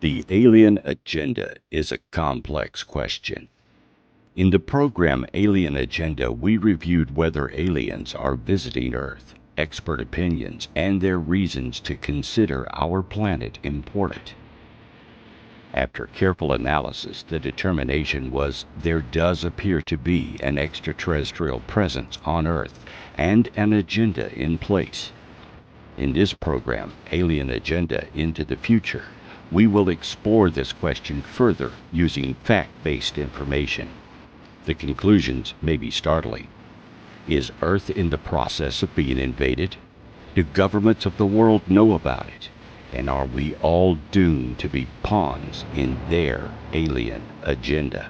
The alien agenda is a complex question. In the program Alien Agenda, we reviewed whether aliens are visiting Earth, expert opinions, and their reasons to consider our planet important. After careful analysis, the determination was there does appear to be an extraterrestrial presence on Earth and an agenda in place. In this program, Alien Agenda Into the Future, we will explore this question further using fact-based information. The conclusions may be startling. Is Earth in the process of being invaded? Do governments of the world know about it? And are we all doomed to be pawns in their alien agenda?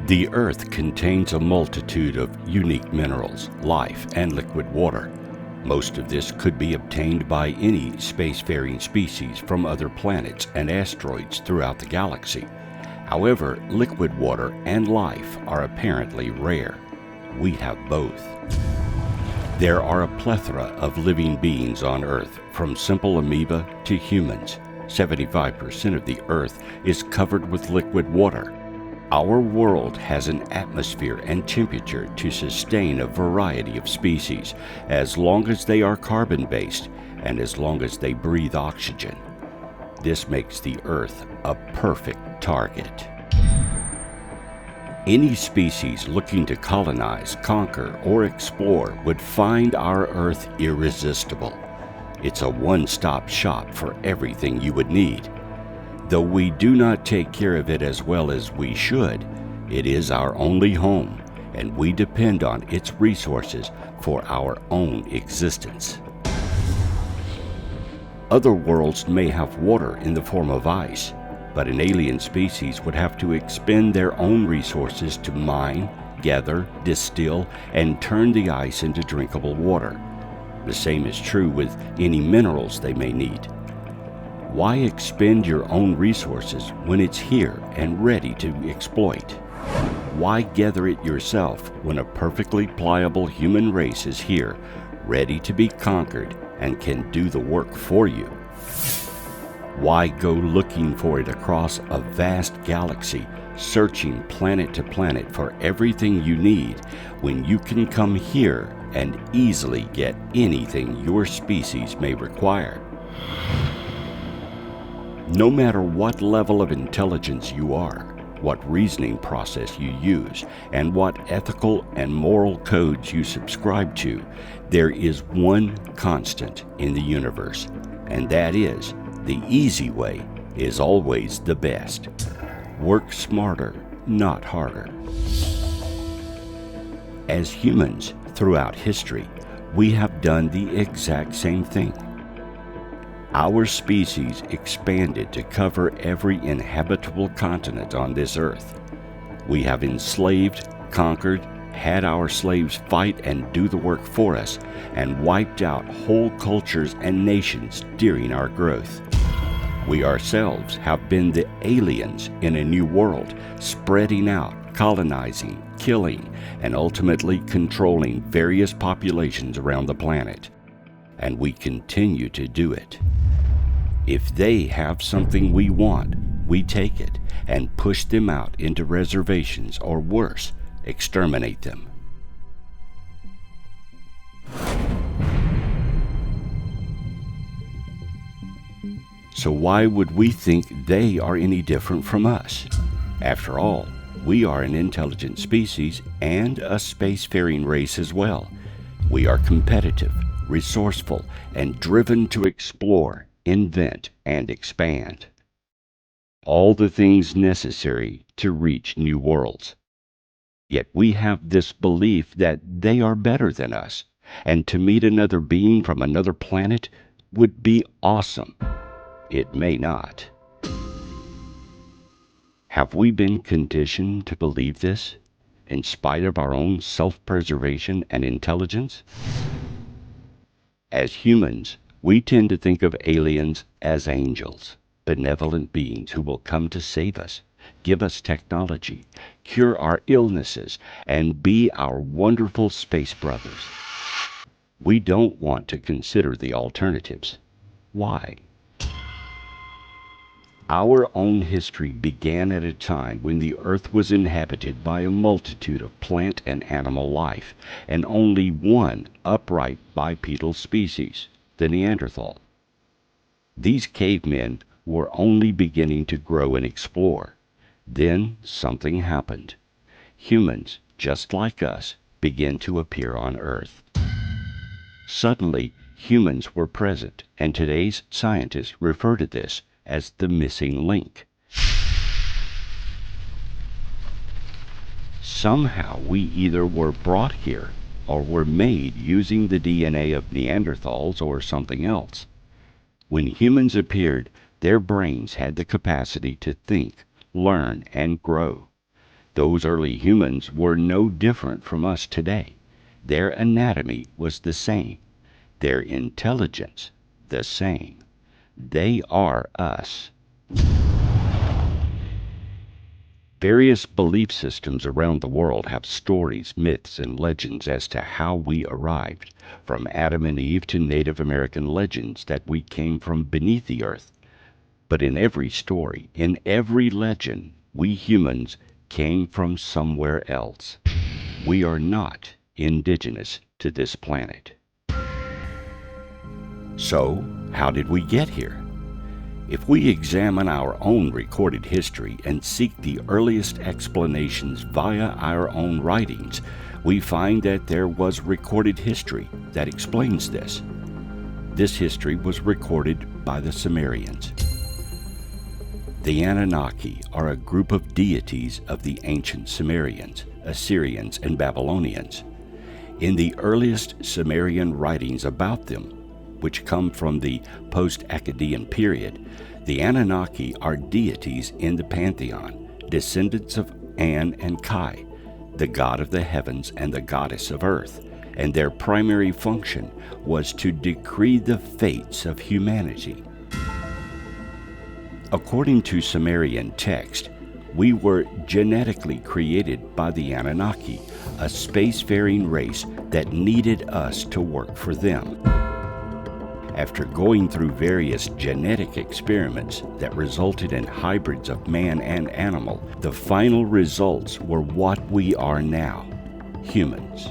The Earth contains a multitude of unique minerals, life, and liquid water. Most of this could be obtained by any spacefaring species from other planets and asteroids throughout the galaxy. However, liquid water and life are apparently rare. We have both. There are a plethora of living beings on Earth, from simple amoeba to humans. 75% of the Earth is covered with liquid water. Our world has an atmosphere and temperature to sustain a variety of species, as long as they are carbon-based and as long as they breathe oxygen. This makes the Earth a perfect target. Any species looking to colonize, conquer, or explore would find our Earth irresistible. It's a one-stop shop for everything you would need. Though we do not take care of it as well as we should, it is our only home, and we depend on its resources for our own existence. Other worlds may have water in the form of ice, but an alien species would have to expend their own resources to mine, gather, distill, and turn the ice into drinkable water. The same is true with any minerals they may need. Why expend your own resources when it's here and ready to exploit? Why gather it yourself when a perfectly pliable human race is here, ready to be conquered and can do the work for you? Why go looking for it across a vast galaxy, searching planet to planet for everything you need, when you can come here and easily get anything your species may require? No matter what level of intelligence you are, what reasoning process you use, and what ethical and moral codes you subscribe to, there is one constant in the universe, and that is, the easy way is always the best. Work smarter, not harder. As humans, throughout history, we have done the exact same thing. Our species expanded to cover every inhabitable continent on this earth. We have enslaved, conquered, had our slaves fight and do the work for us, and wiped out whole cultures and nations during our growth. We ourselves have been the aliens in a new world, spreading out, colonizing, killing, and ultimately controlling various populations around the planet. And we continue to do it. If they have something we want, we take it and push them out into reservations, or worse, exterminate them. So why would we think they are any different from us? After all, we are an intelligent species and a spacefaring race as well. We are competitive, resourceful, and driven to explore, invent, and expand. All the things necessary to reach new worlds. Yet we have this belief that they are better than us, and to meet another being from another planet would be awesome. it may not. Have we been conditioned to believe this, in spite of our own self-preservation and intelligence? As humans, we tend to think of aliens as angels, benevolent beings who will come to save us, give us technology, cure our illnesses, and be our wonderful space brothers. We don't want to consider the alternatives. Why? Our own history began at a time when the earth was inhabited by a multitude of plant and animal life, and only one upright bipedal species, the Neanderthal. These cavemen were only beginning to grow and explore. Then something happened. Humans, just like us, began to appear on Earth. Suddenly, humans were present, and today's scientists refer to this as the missing link. Somehow we either were brought here or were made using the DNA of Neanderthals or something else. When humans appeared, their brains had the capacity to think, learn, and grow. Those early humans were no different from us today. Their anatomy was the same. Their intelligence the same. They are us. Various belief systems around the world have stories, myths, and legends as to how we arrived, from Adam and Eve to Native American legends that we came from beneath the earth. But in every story, in every legend, we humans came from somewhere else. We are not indigenous to this planet. So, how did we get here? If we examine our own recorded history and seek the earliest explanations via our own writings, we find that there was recorded history that explains this. This history was recorded by the Sumerians. The Anunnaki are a group of deities of the ancient Sumerians, Assyrians, and Babylonians. In the earliest Sumerian writings about them, which come from the post-Akkadian period, the Anunnaki are deities in the pantheon, descendants of An and Kai, the god of the heavens and the goddess of earth, and their primary function was to decree the fates of humanity. According to Sumerian text, we were genetically created by the Anunnaki, a spacefaring race that needed us to work for them. After going through various genetic experiments that resulted in hybrids of man and animal, the final results were what we are now, humans.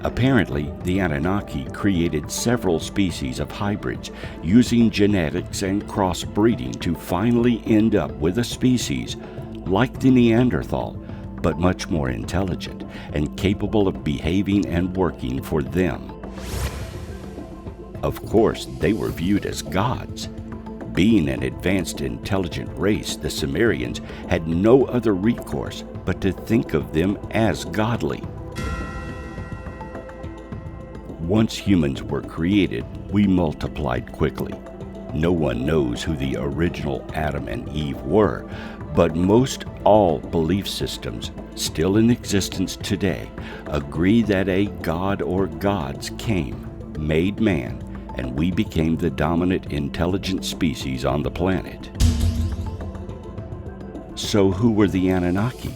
Apparently, the Anunnaki created several species of hybrids using genetics and crossbreeding to finally end up with a species like the Neanderthal, but much more intelligent and capable of behaving and working for them. Of course, they were viewed as gods. Being an advanced, intelligent race, the Sumerians had no other recourse but to think of them as godly. Once humans were created, we multiplied quickly. No one knows who the original Adam and Eve were, but most all belief systems, still in existence today, agree that a god or gods came, made man, and we became the dominant intelligent species on the planet. So who were the Anunnaki?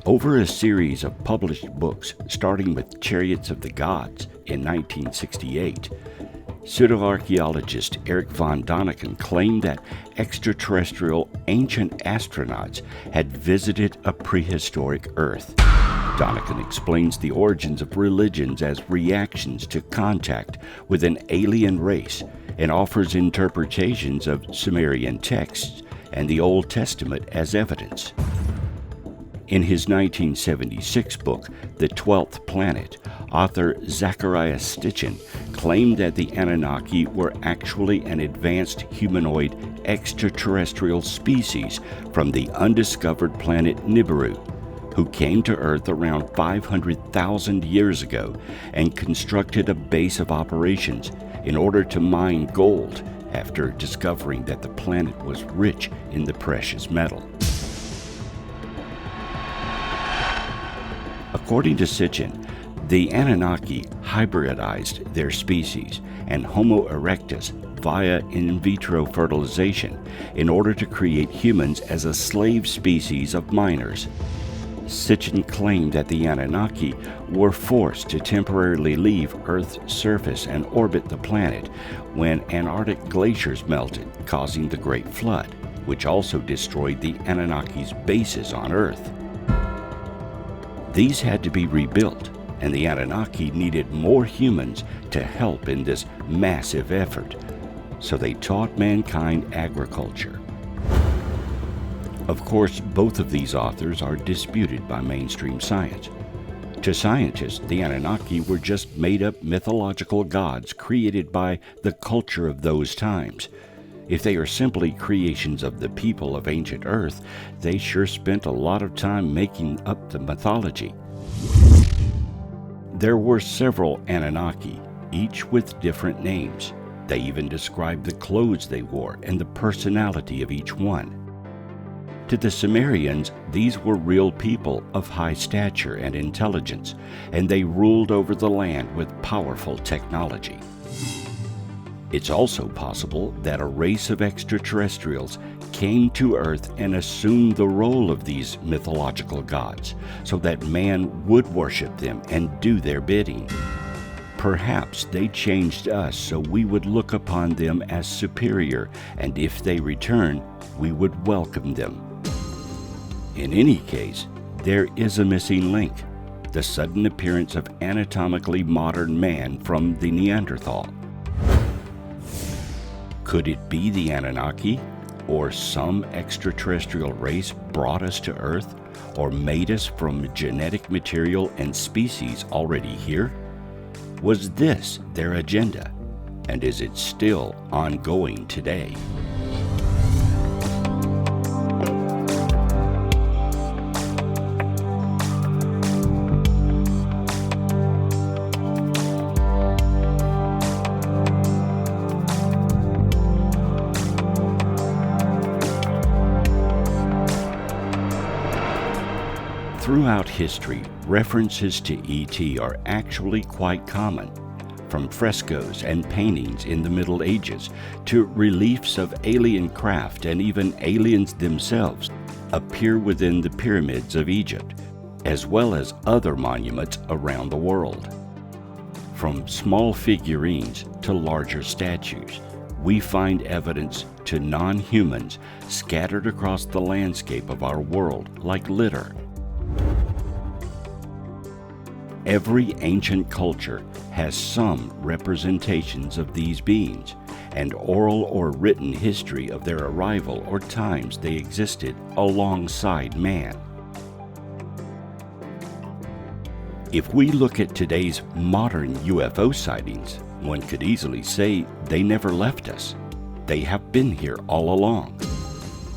Over a series of published books, starting with Chariots of the Gods in 1968, pseudoarchaeologist Eric von Däniken claimed that extraterrestrial ancient astronauts had visited a prehistoric Earth. Däniken explains the origins of religions as reactions to contact with an alien race and offers interpretations of Sumerian texts and the Old Testament as evidence. In his 1976 book, The 12th Planet, author Zachariah Stitchin claimed that the Anunnaki were actually an advanced humanoid extraterrestrial species from the undiscovered planet Nibiru, who came to Earth around 500,000 years ago and constructed a base of operations in order to mine gold after discovering that the planet was rich in the precious metal. According to Sitchin, the Anunnaki hybridized their species and Homo erectus via in vitro fertilization in order to create humans as a slave species of miners. Sitchin claimed that the Anunnaki were forced to temporarily leave Earth's surface and orbit the planet when Antarctic glaciers melted, causing the Great Flood, which also destroyed the Anunnaki's bases on Earth. These had to be rebuilt, and the Anunnaki needed more humans to help in this massive effort, so they taught mankind agriculture. Of course, both of these authors are disputed by mainstream science. To scientists, the Anunnaki were just made-up mythological gods created by the culture of those times. If they are simply creations of the people of ancient Earth, they sure spent a lot of time making up the mythology. There were several Anunnaki, each with different names. They even described the clothes they wore and the personality of each one. To the Sumerians, these were real people of high stature and intelligence, and they ruled over the land with powerful technology. It's also possible that a race of extraterrestrials came to Earth and assumed the role of these mythological gods, so that man would worship them and do their bidding. Perhaps they changed us so we would look upon them as superior, and if they return, we would welcome them. In any case, there is a missing link: the sudden appearance of anatomically modern man from the Neanderthal. Could it be the Anunnaki, or some extraterrestrial race brought us to Earth, or made us from genetic material and species already here? Was this their agenda, and is it still ongoing today? Throughout history, references to ET are actually quite common, from frescoes and paintings in the Middle Ages to reliefs of alien craft, and even aliens themselves appear within the pyramids of Egypt, as well as other monuments around the world. From small figurines to larger statues, we find evidence to non-humans scattered across the landscape of our world like litter. Every ancient culture has some representations of these beings, and oral or written history of their arrival or times they existed alongside man. If we look at today's modern UFO sightings, one could easily say they never left us. They have been here all along.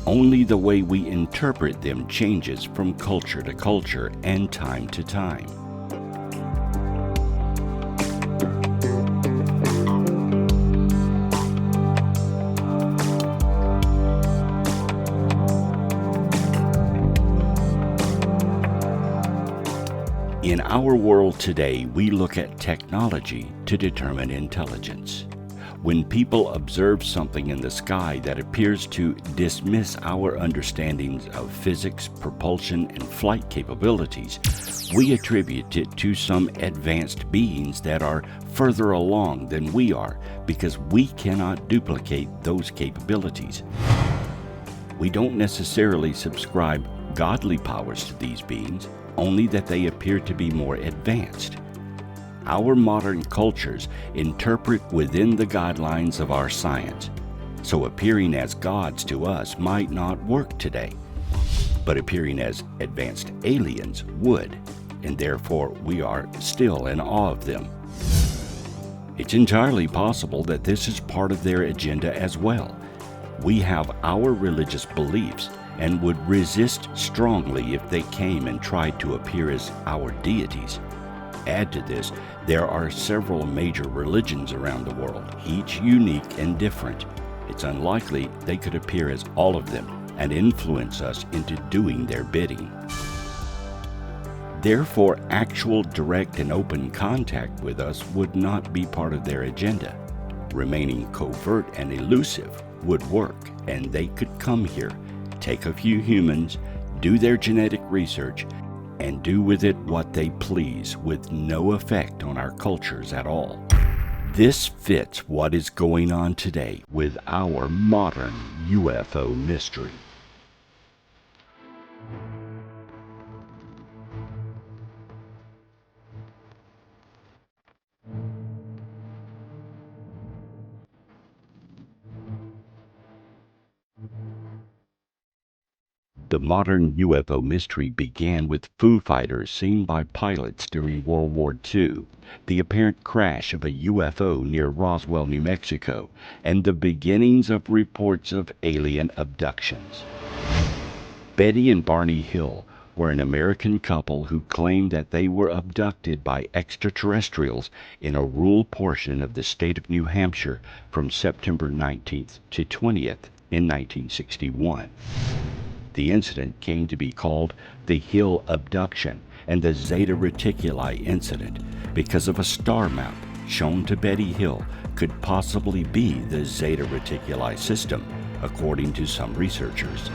Only the way we interpret them changes from culture to culture and time to time. In our world today, we look at technology to determine intelligence. When people observe something in the sky that appears to dismiss our understandings of physics, propulsion, and flight capabilities, we attribute it to some advanced beings that are further along than we are, because we cannot duplicate those capabilities. We don't necessarily subscribe godly powers to these beings, only that they appear to be more advanced. Our modern cultures interpret within the guidelines of our science, so appearing as gods to us might not work today, but appearing as advanced aliens would, and therefore we are still in awe of them. It's entirely possible that this is part of their agenda as well. We have our religious beliefs and would resist strongly if they came and tried to appear as our deities. Add to this, there are several major religions around the world, each unique and different, it's unlikely they could appear as all of them and influence us into doing their bidding. Therefore, actual direct and open contact with us would not be part of their agenda. Remaining covert and elusive would work, and they could come here, take a few humans, do their genetic research, and do with it what they please with no effect on our cultures at all. This fits what is going on today with our modern UFO mystery. The modern UFO mystery began with Foo Fighters seen by pilots during World War II, the apparent crash of a UFO near Roswell, New Mexico, and the beginnings of reports of alien abductions. Betty and Barney Hill were an American couple who claimed that they were abducted by extraterrestrials in a rural portion of the state of New Hampshire from September 19th to 20th in 1961. The incident came to be called the Hill abduction and the Zeta Reticuli incident because of a star map shown to Betty Hill could possibly be the Zeta Reticuli system, according to some researchers.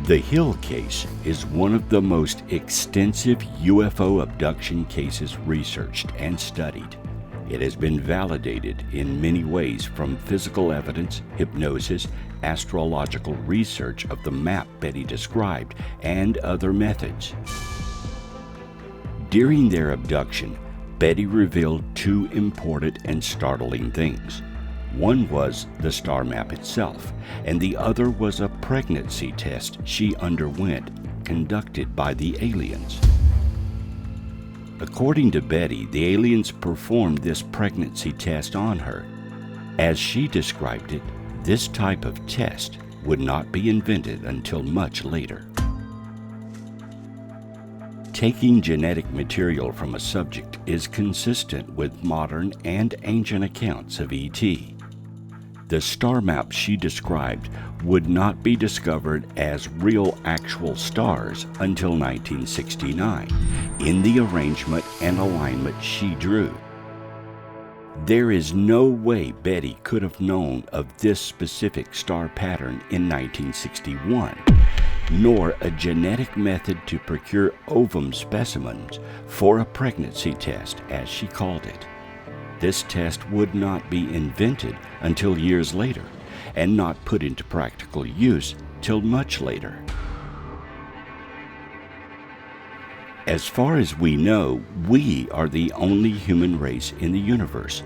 The Hill case is one of the most extensive UFO abduction cases researched and studied. It has been validated in many ways, from physical evidence, hypnosis, astrological research of the map Betty described, and other methods. During their abduction, Betty revealed two important and startling things. One was the star map itself, and the other was a pregnancy test she underwent, conducted by the aliens. According to Betty, the aliens performed this pregnancy test on her. As she described it, this type of test would not be invented until much later. Taking genetic material from a subject is consistent with modern and ancient accounts of ET. The star map she described would not be discovered as real actual stars until 1969, in the arrangement and alignment she drew. There is no way Betty could have known of this specific star pattern in 1961, nor a genetic method to procure ovum specimens for a pregnancy test, as she called it. This test would not be invented until years later, and not put into practical use till much later. As far as we know, we are the only human race in the universe.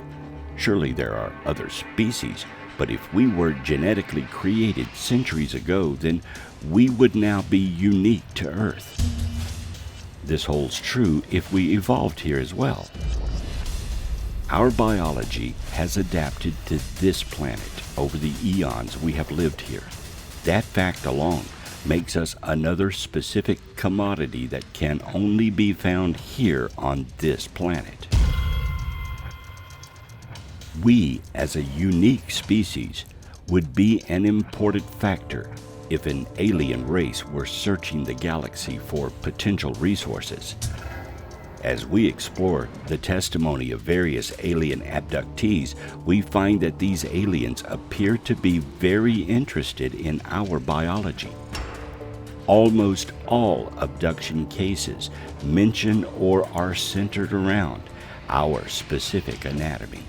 Surely there are other species, but if we were genetically created centuries ago, then we would now be unique to Earth. This holds true if we evolved here as well. Our biology has adapted to this planet over the eons we have lived here. That fact alone makes us another specific commodity that can only be found here on this planet. We, as a unique species, would be an important factor if an alien race were searching the galaxy for potential resources. As we explore the testimony of various alien abductees, we find that these aliens appear to be very interested in our biology. Almost all abduction cases mention or are centered around our specific anatomy.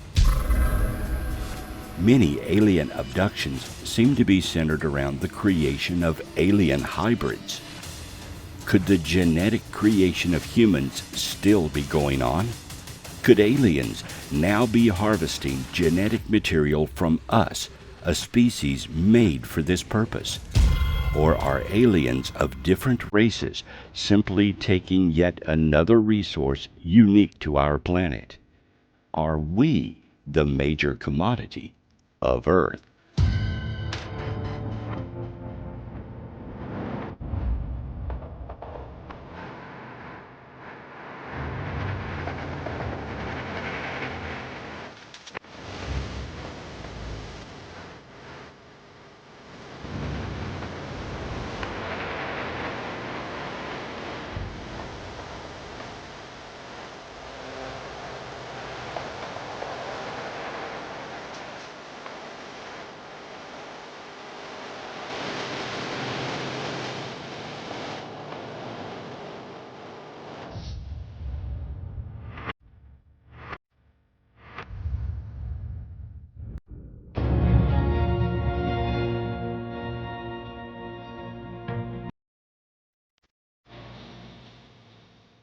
Many alien abductions seem to be centered around the creation of alien hybrids. Could the genetic creation of humans still be going on? Could aliens now be harvesting genetic material from us, a species made for this purpose? Or are aliens of different races simply taking yet another resource unique to our planet? Are we the major commodity of Earth?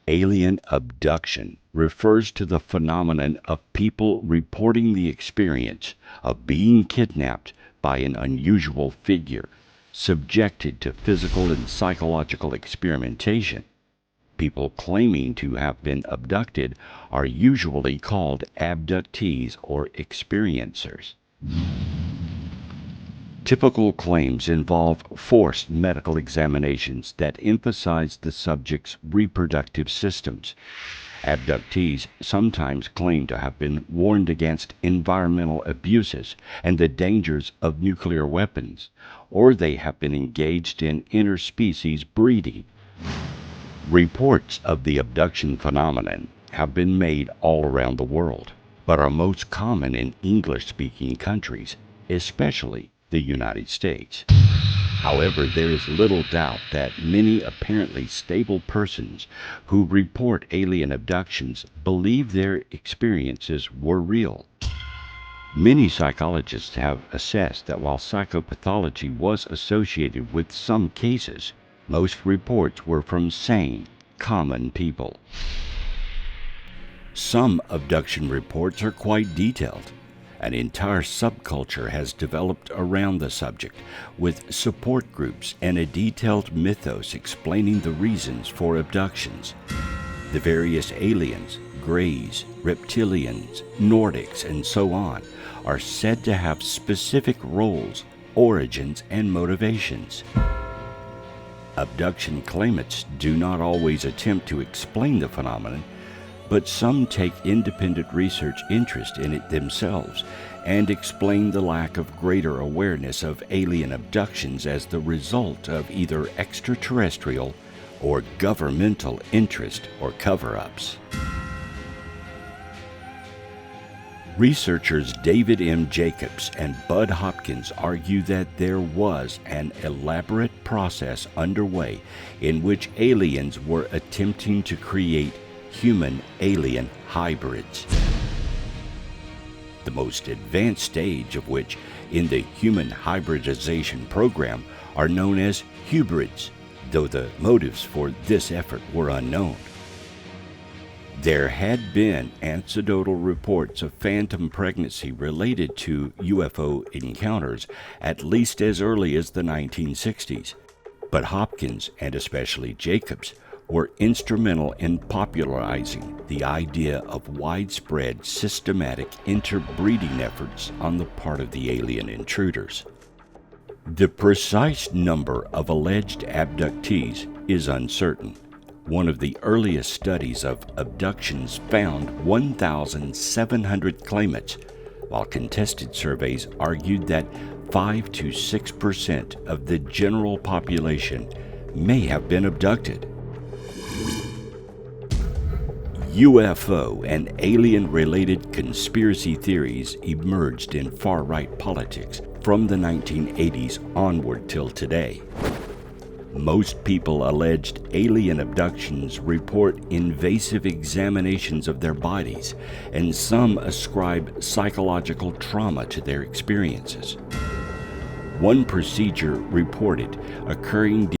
Alien abduction refers to the phenomenon of people reporting the experience of being kidnapped by an unusual figure, subjected to physical and psychological experimentation. People claiming to have been abducted are usually called abductees or experiencers. Typical claims involve forced medical examinations that emphasize the subject's reproductive systems. Abductees sometimes claim to have been warned against environmental abuses and the dangers of nuclear weapons, or they have been engaged in interspecies breeding. Reports of the abduction phenomenon have been made all around the world, but are most common in English-speaking countries, especially the United States. However, there is little doubt that many apparently stable persons who report alien abductions believe their experiences were real. Many psychologists have assessed that while psychopathology was associated with some cases, most reports were from sane, common people. Some abduction reports are quite detailed. An entire subculture has developed around the subject, with support groups and a detailed mythos explaining the reasons for abductions. The various aliens, greys, reptilians, Nordics, and so on, are said to have specific roles, origins, and motivations. Abduction claimants do not always attempt to explain the phenomenon, but some take independent research interest in it themselves and explain the lack of greater awareness of alien abductions as the result of either extraterrestrial or governmental interest or cover-ups. Researchers David M. Jacobs and Bud Hopkins argue that there was an elaborate process underway in which aliens were attempting to create human-alien hybrids, the most advanced stage of which in the human hybridization program are known as hybrids, though the motives for this effort were unknown. There had been anecdotal reports of phantom pregnancy related to UFO encounters at least as early as the 1960s, but Hopkins, and especially Jacobs, were instrumental in popularizing the idea of widespread systematic interbreeding efforts on the part of the alien intruders. The precise number of alleged abductees is uncertain. One of the earliest studies of abductions found 1,700 claimants, while contested surveys argued that 5 to 6% of the general population may have been abducted. UFO and alien-related conspiracy theories emerged in far-right politics from the 1980s onward till today. Most people alleged alien abductions report invasive examinations of their bodies, and some ascribe psychological trauma to their experiences. One procedure reported occurring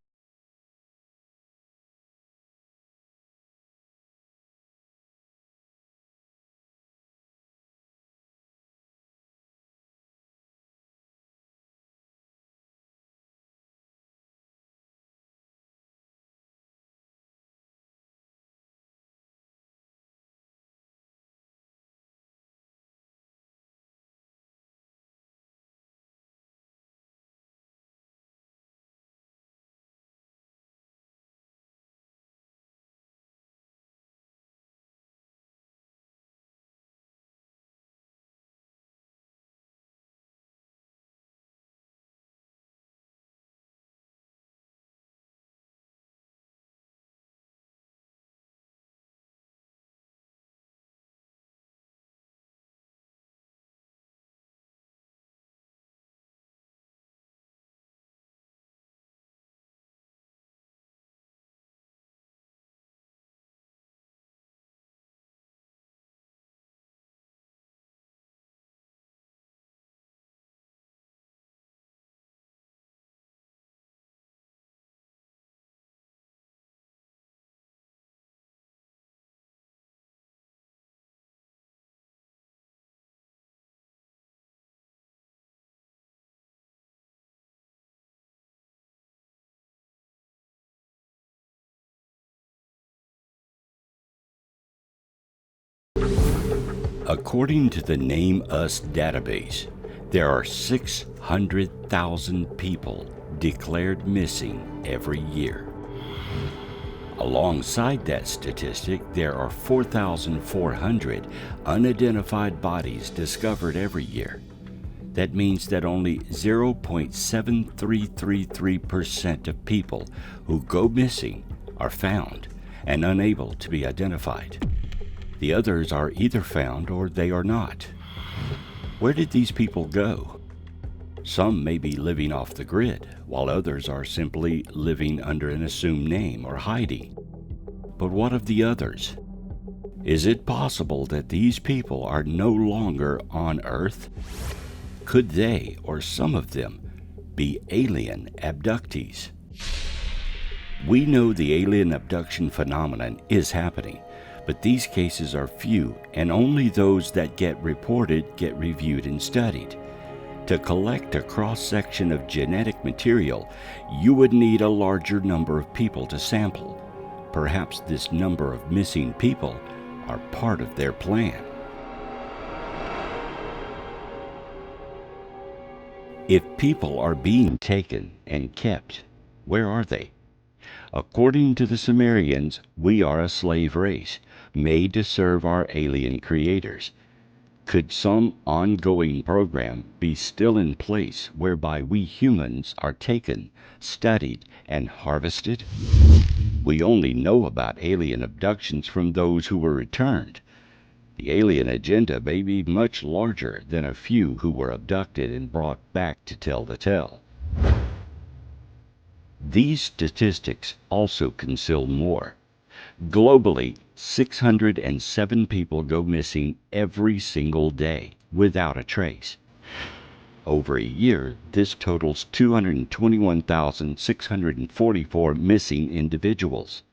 According to the Name Us database, there are 600,000 people declared missing every year. Alongside that statistic, there are 4,400 unidentified bodies discovered every year. That means that only 0.7333% of people who go missing are found and unable to be identified. The others are either found or they are not. Where did these people go? Some may be living off the grid, while others are simply living under an assumed name or hiding. But what of the others? Is it possible that these people are no longer on Earth? Could they, or some of them, be alien abductees? We know the alien abduction phenomenon is happening, but these cases are few, and only those that get reported get reviewed and studied. To collect a cross-section of genetic material, you would need a larger number of people to sample. Perhaps this number of missing people are part of their plan. If people are being taken and kept, where are they? According to the Sumerians, we are a slave race, made to serve our alien creators. Could some ongoing program be still in place whereby we humans are taken, studied, and harvested? We only know about alien abductions from those who were returned. The alien agenda may be much larger than a few who were abducted and brought back to tell the tale. These statistics also conceal more. Globally, 607 people go missing every single day without a trace. Over a year, this totals 221,644 missing individuals.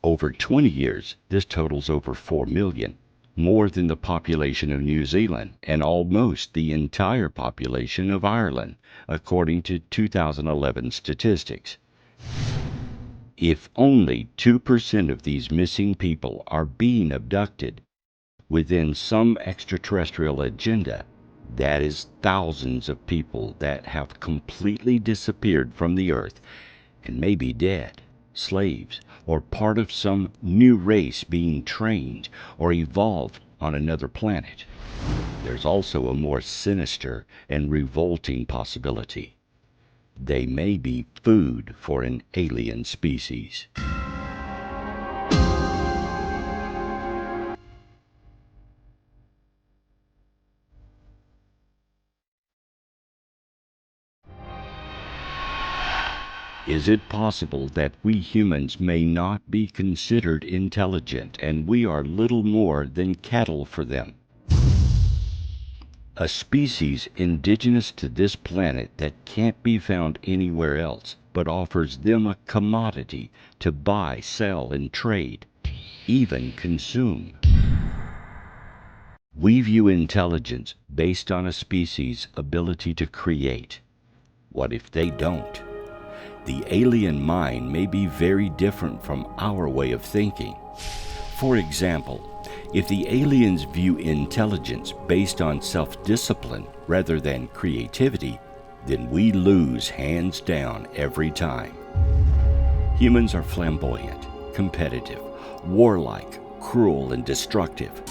Over 20 years, this totals over 4 million, more than the population of New Zealand and almost the entire population of Ireland, according to 2011 statistics. If only 2% of these missing people are being abducted within some extraterrestrial agenda, that is thousands of people that have completely disappeared from the earth and may be dead, slaves, or part of some new race being trained or evolved on another planet. There's also a more sinister and revolting possibility. They may be food for an alien species. Is it possible that we humans may not be considered intelligent and we are little more than cattle for them? A species indigenous to this planet that can't be found anywhere else, but offers them a commodity to buy, sell, and trade, even consume. We view intelligence based on a species' ability to create. What if they don't? The alien mind may be very different from our way of thinking. For example, if the aliens view intelligence based on self-discipline rather than creativity, then we lose hands down every time. Humans are flamboyant, competitive, warlike, cruel, and destructive.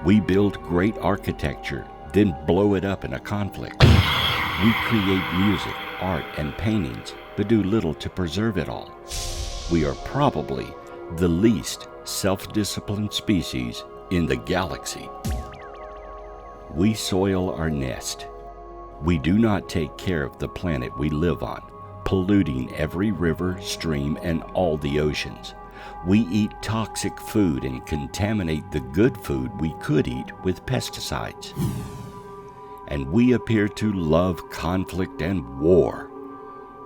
We build great architecture, then blow it up in a conflict. We create music, art, and paintings, but do little to preserve it all. We are probably the least self-disciplined species in the galaxy. We soil our nest. We do not take care of the planet we live on, polluting every river, stream, and all the oceans. We eat toxic food and contaminate the good food we could eat with pesticides. And we appear to love conflict and war.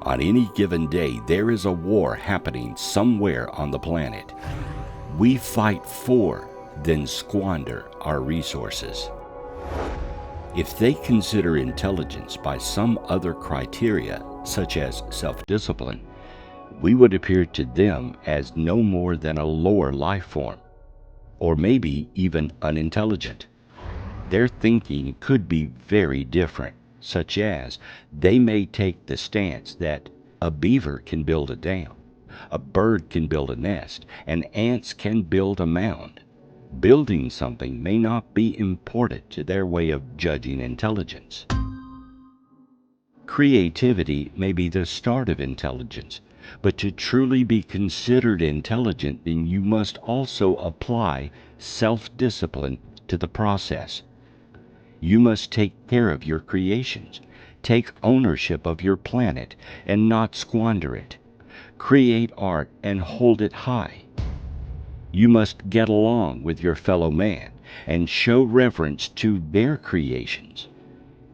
On any given day, there is a war happening somewhere on the planet. We fight for, then squander our resources. If they consider intelligence by some other criteria, such as self-discipline, we would appear to them as no more than a lower life form. or maybe even unintelligent. Their thinking could be very different, such as they may take the stance that a beaver can build a dam, a bird can build a nest, and ants can build a mound. Building something may not be important to their way of judging intelligence. Creativity may be the start of intelligence, but to truly be considered intelligent, then you must also apply self-discipline to the process. You must take care of your creations, take ownership of your planet, and not squander it. Create art and hold it high. You must get along with your fellow man and show reverence to their creations.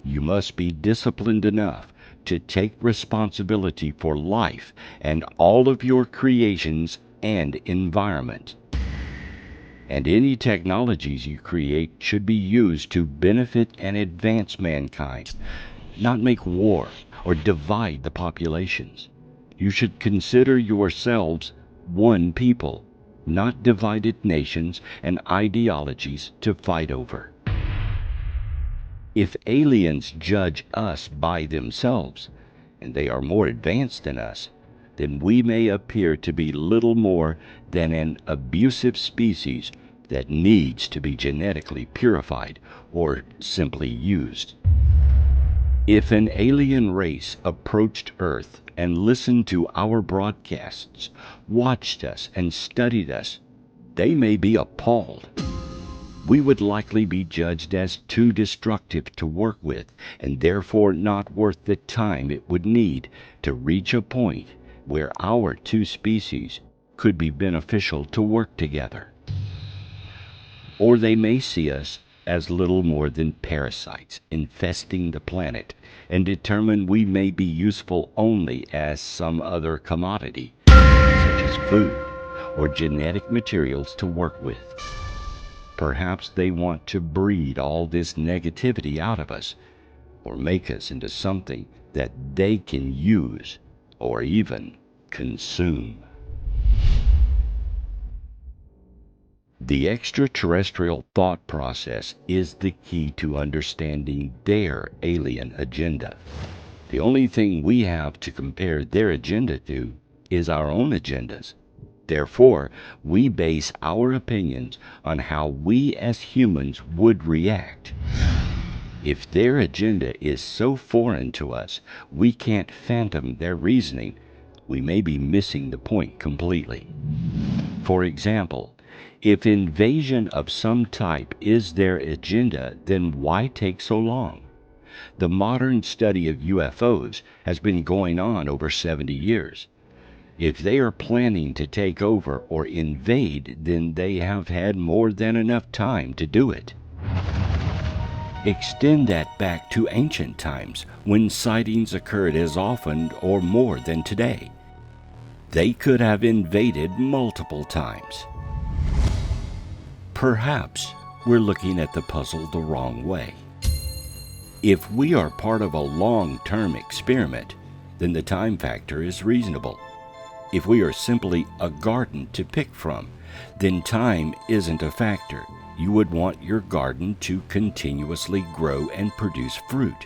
You must be disciplined enough to take responsibility for life and all of your creations and environment. And any technologies you create should be used to benefit and advance mankind, not make war or divide the populations. You should consider yourselves one people, not divided nations and ideologies to fight over. If aliens judge us by themselves, and they are more advanced than us, then we may appear to be little more than an abusive species that needs to be genetically purified or simply used. If an alien race approached Earth and listened to our broadcasts, watched us and studied us, they may be appalled. We would likely be judged as too destructive to work with, and therefore not worth the time it would need to reach a point where our two species could be beneficial to work together. Or they may see us as little more than parasites infesting the planet, and determine we may be useful only as some other commodity, such as food or genetic materials to work with. Perhaps they want to breed all this negativity out of us, or make us into something that they can use or even consume. The extraterrestrial thought process is the key to understanding their alien agenda. The only thing we have to compare their agenda to is our own agendas. Therefore, we base our opinions on how we as humans would react. If their agenda is so foreign to us we can't fathom their reasoning, we may be missing the point completely. For example, if invasion of some type is their agenda, then why take so long? The modern study of UFOs has been going on over 70 years. If they are planning to take over or invade, then they have had more than enough time to do it. Extend that back to ancient times, when sightings occurred as often or more than today. They could have invaded multiple times. Perhaps we're looking at the puzzle the wrong way. If we are part of a long-term experiment, then the time factor is reasonable. If we are simply a garden to pick from, then time isn't a factor. You would want your garden to continuously grow and produce fruit,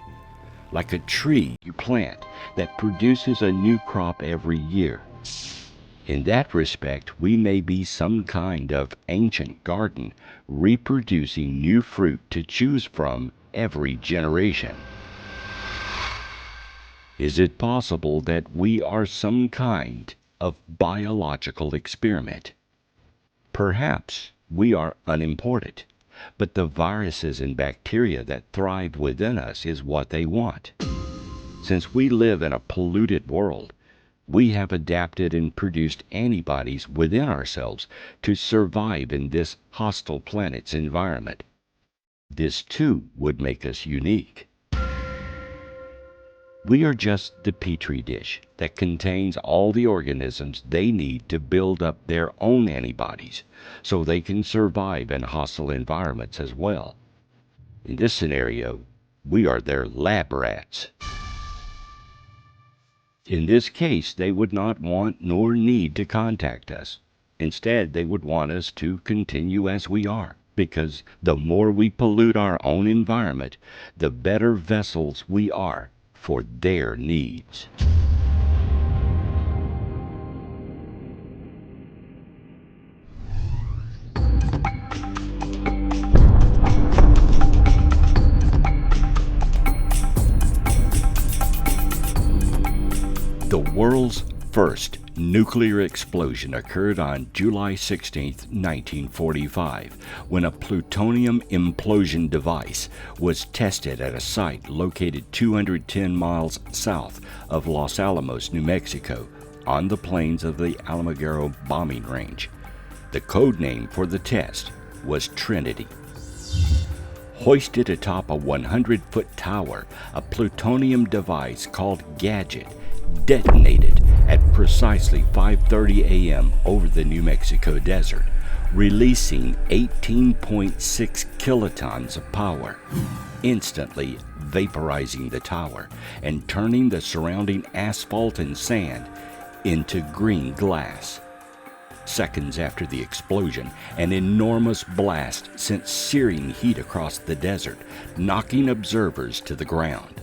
like a tree you plant that produces a new crop every year. In that respect, we may be some kind of ancient garden reproducing new fruit to choose from every generation. Is it possible that we are some kind of biological experiment? Perhaps we are unimportant, but the viruses and bacteria that thrive within us is what they want. Since we live in a polluted world, we have adapted and produced antibodies within ourselves to survive in this hostile planet's environment. This too would make us unique. We are just the petri dish that contains all the organisms they need to build up their own antibodies so they can survive in hostile environments as well. In this scenario, we are their lab rats. In this case, they would not want nor need to contact us. Instead, they would want us to continue as we are, because the more we pollute our own environment, the better vessels we are for their needs. The world's first nuclear explosion occurred on July 16, 1945, when a plutonium implosion device was tested at a site located 210 miles south of Los Alamos, New Mexico, on the plains of the Alamogordo bombing range. The code name for the test was Trinity. Hoisted atop a 100-foot tower, a plutonium device called Gadget detonated at precisely 5:30 a.m. over the New Mexico desert, releasing 18.6 kilotons of power, instantly vaporizing the tower and turning the surrounding asphalt and sand into green glass. Seconds after the explosion, an enormous blast sent searing heat across the desert, knocking observers to the ground.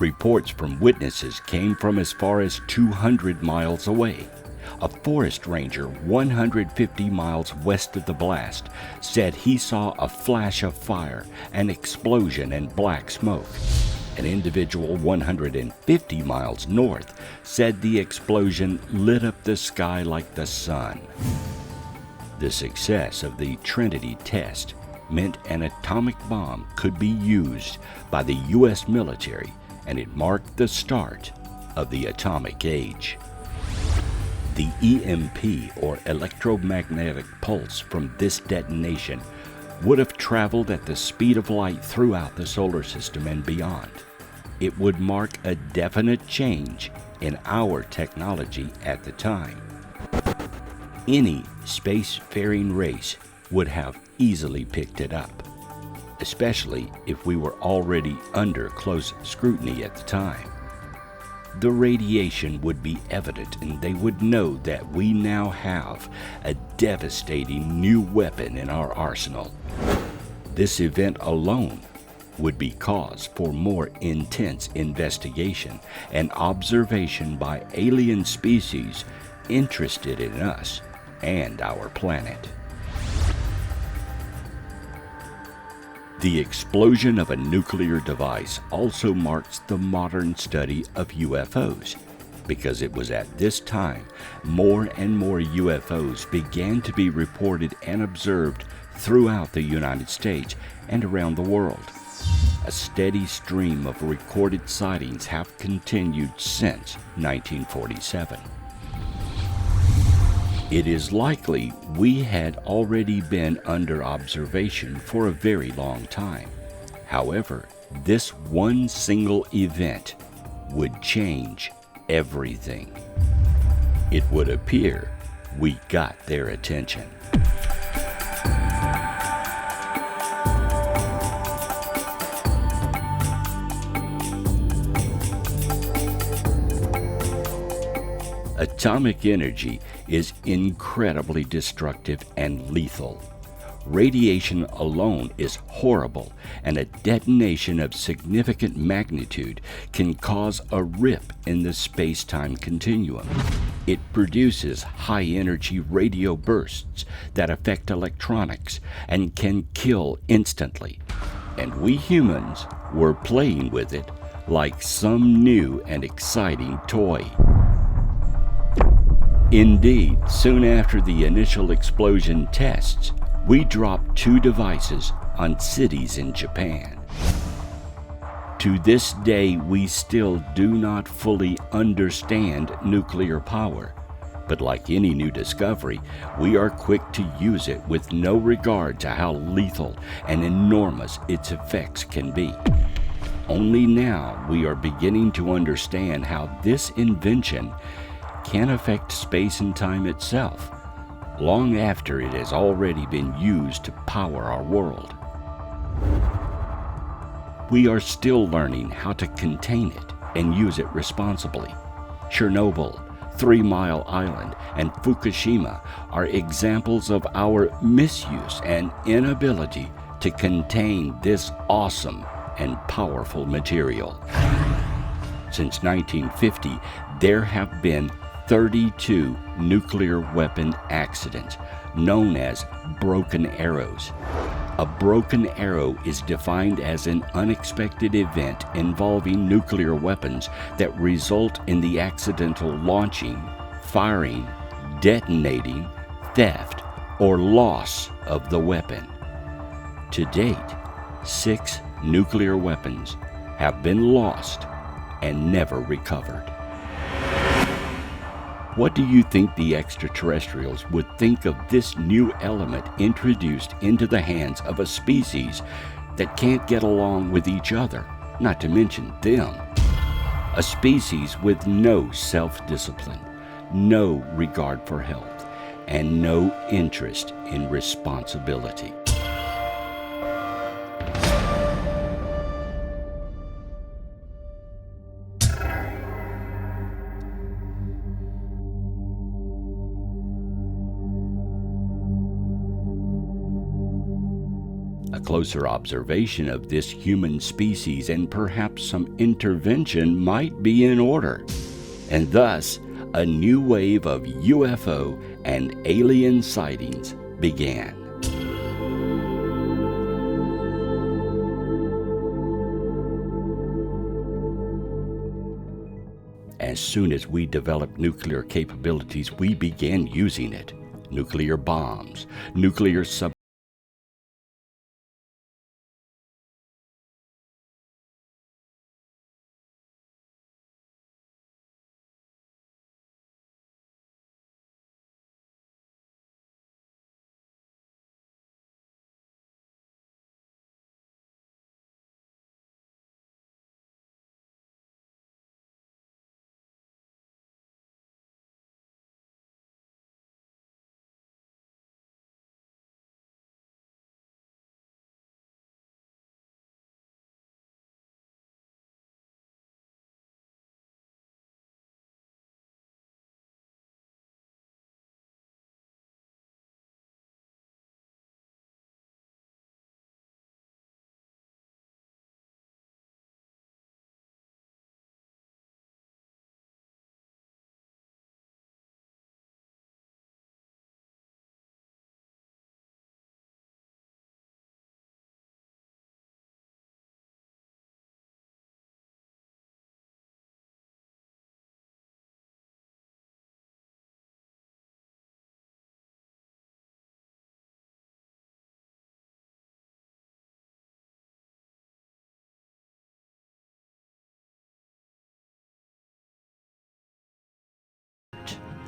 Reports from witnesses came from as far as 200 miles away. A forest ranger 150 miles west of the blast said he saw a flash of fire, an explosion, and black smoke. An individual 150 miles north said the explosion lit up the sky like the sun. The success of the Trinity test meant an atomic bomb could be used by the U.S. military, and it marked the start of the atomic age. The EMP, or electromagnetic pulse, from this detonation would have traveled at the speed of light throughout the solar system and beyond. It would mark a definite change in our technology at the time. Any spacefaring race would have easily picked it up, especially if we were already under close scrutiny at the time. The radiation would be evident, and they would know that we now have a devastating new weapon in our arsenal. This event alone would be cause for more intense investigation and observation by alien species interested in us and our planet. The explosion of a nuclear device also marks the modern study of UFOs, because it was at this time more and more UFOs began to be reported and observed throughout the United States and around the world. A steady stream of recorded sightings have continued since 1947. It is likely we had already been under observation for a very long time. However, this one single event would change everything. It would appear we got their attention. Atomic energy is incredibly destructive and lethal. Radiation alone is horrible, and a detonation of significant magnitude can cause a rip in the space-time continuum. It produces high-energy radio bursts that affect electronics and can kill instantly. And we humans were playing with it like some new and exciting toy. Indeed, soon after the initial explosion tests, we dropped 2 devices on cities in Japan. To this day, we still do not fully understand nuclear power, but like any new discovery, we are quick to use it with no regard to how lethal and enormous its effects can be. Only now we are beginning to understand how this invention can affect space and time itself, long after it has already been used to power our world. We are still learning how to contain it and use it responsibly. Chernobyl, 3 Mile Island, and Fukushima are examples of our misuse and inability to contain this awesome and powerful material. Since 1950, there have been 32 nuclear weapon accidents, known as broken arrows. A broken arrow is defined as an unexpected event involving nuclear weapons that result in the accidental launching, firing, detonating, theft, or loss of the weapon. To date, 6 nuclear weapons have been lost and never recovered. What do you think the extraterrestrials would think of this new element introduced into the hands of a species that can't get along with each other, not to mention them? A species with no self-discipline, no regard for health, and no interest in responsibility. A closer observation of this human species and perhaps some intervention might be in order, and thus a new wave of UFO and alien sightings began. As soon as we developed nuclear capabilities, we began using it. Nuclear bombs, nuclear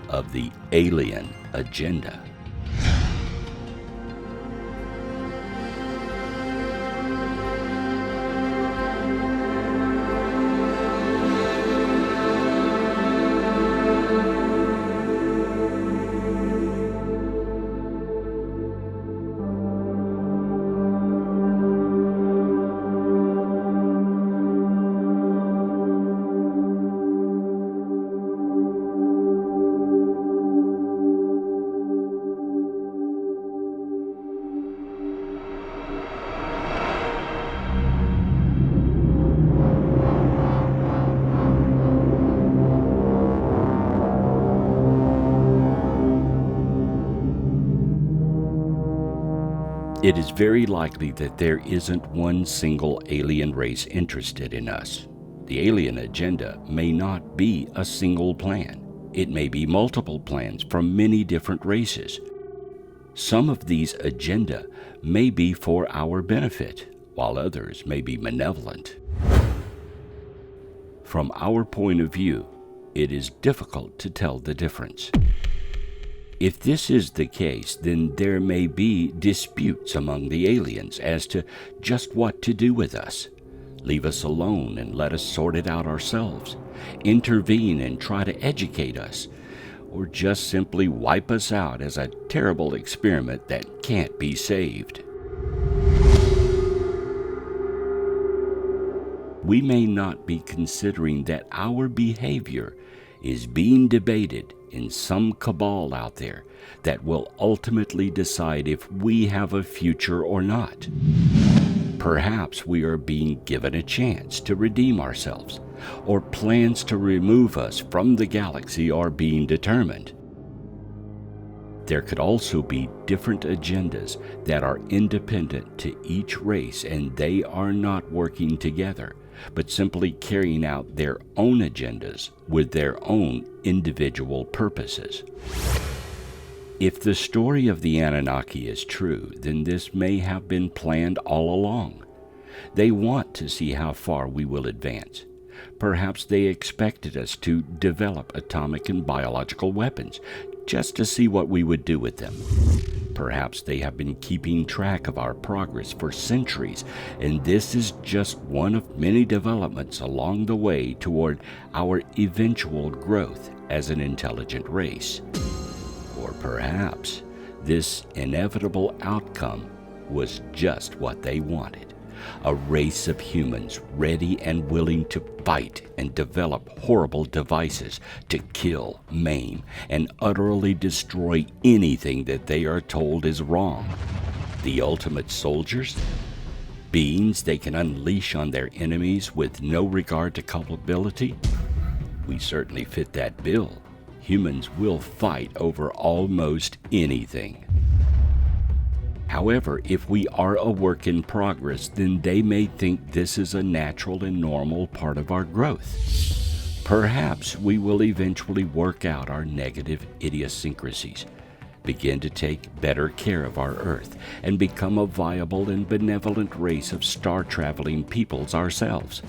of the alien agenda. It is very likely that there isn't one single alien race interested in us. The alien agenda may not be a single plan. It may be multiple plans from many different races. Some of these agenda may be for our benefit, while others may be malevolent. From our point of view, it is difficult to tell the difference. If this is the case, then there may be disputes among the aliens as to just what to do with us. Leave us alone and let us sort it out ourselves. Intervene and try to educate us. Or just simply wipe us out as a terrible experiment that can't be saved. We may not be considering that our behavior is being debated in some cabal out there that will ultimately decide if we have a future or not. Perhaps we are being given a chance to redeem ourselves, or plans to remove us from the galaxy are being determined. There could also be different agendas that are independent to each race, and they are not working together, but simply carrying out their own agendas with their own individual purposes. If the story of the Anunnaki is true, then this may have been planned all along. They want to see how far we will advance. Perhaps they expected us to develop atomic and biological weapons, just to see what we would do with them. Perhaps they have been keeping track of our progress for centuries, and this is just one of many developments along the way toward our eventual growth as an intelligent race. Or perhaps this inevitable outcome was just what they wanted. A race of humans ready and willing to fight and develop horrible devices to kill, maim, and utterly destroy anything that they are told is wrong. The ultimate soldiers? Beings they can unleash on their enemies with no regard to culpability? We certainly fit that bill. Humans will fight over almost anything. However, if we are a work in progress, then they may think this is a natural and normal part of our growth. Perhaps we will eventually work out our negative idiosyncrasies, begin to take better care of our Earth, and become a viable and benevolent race of star-traveling peoples ourselves.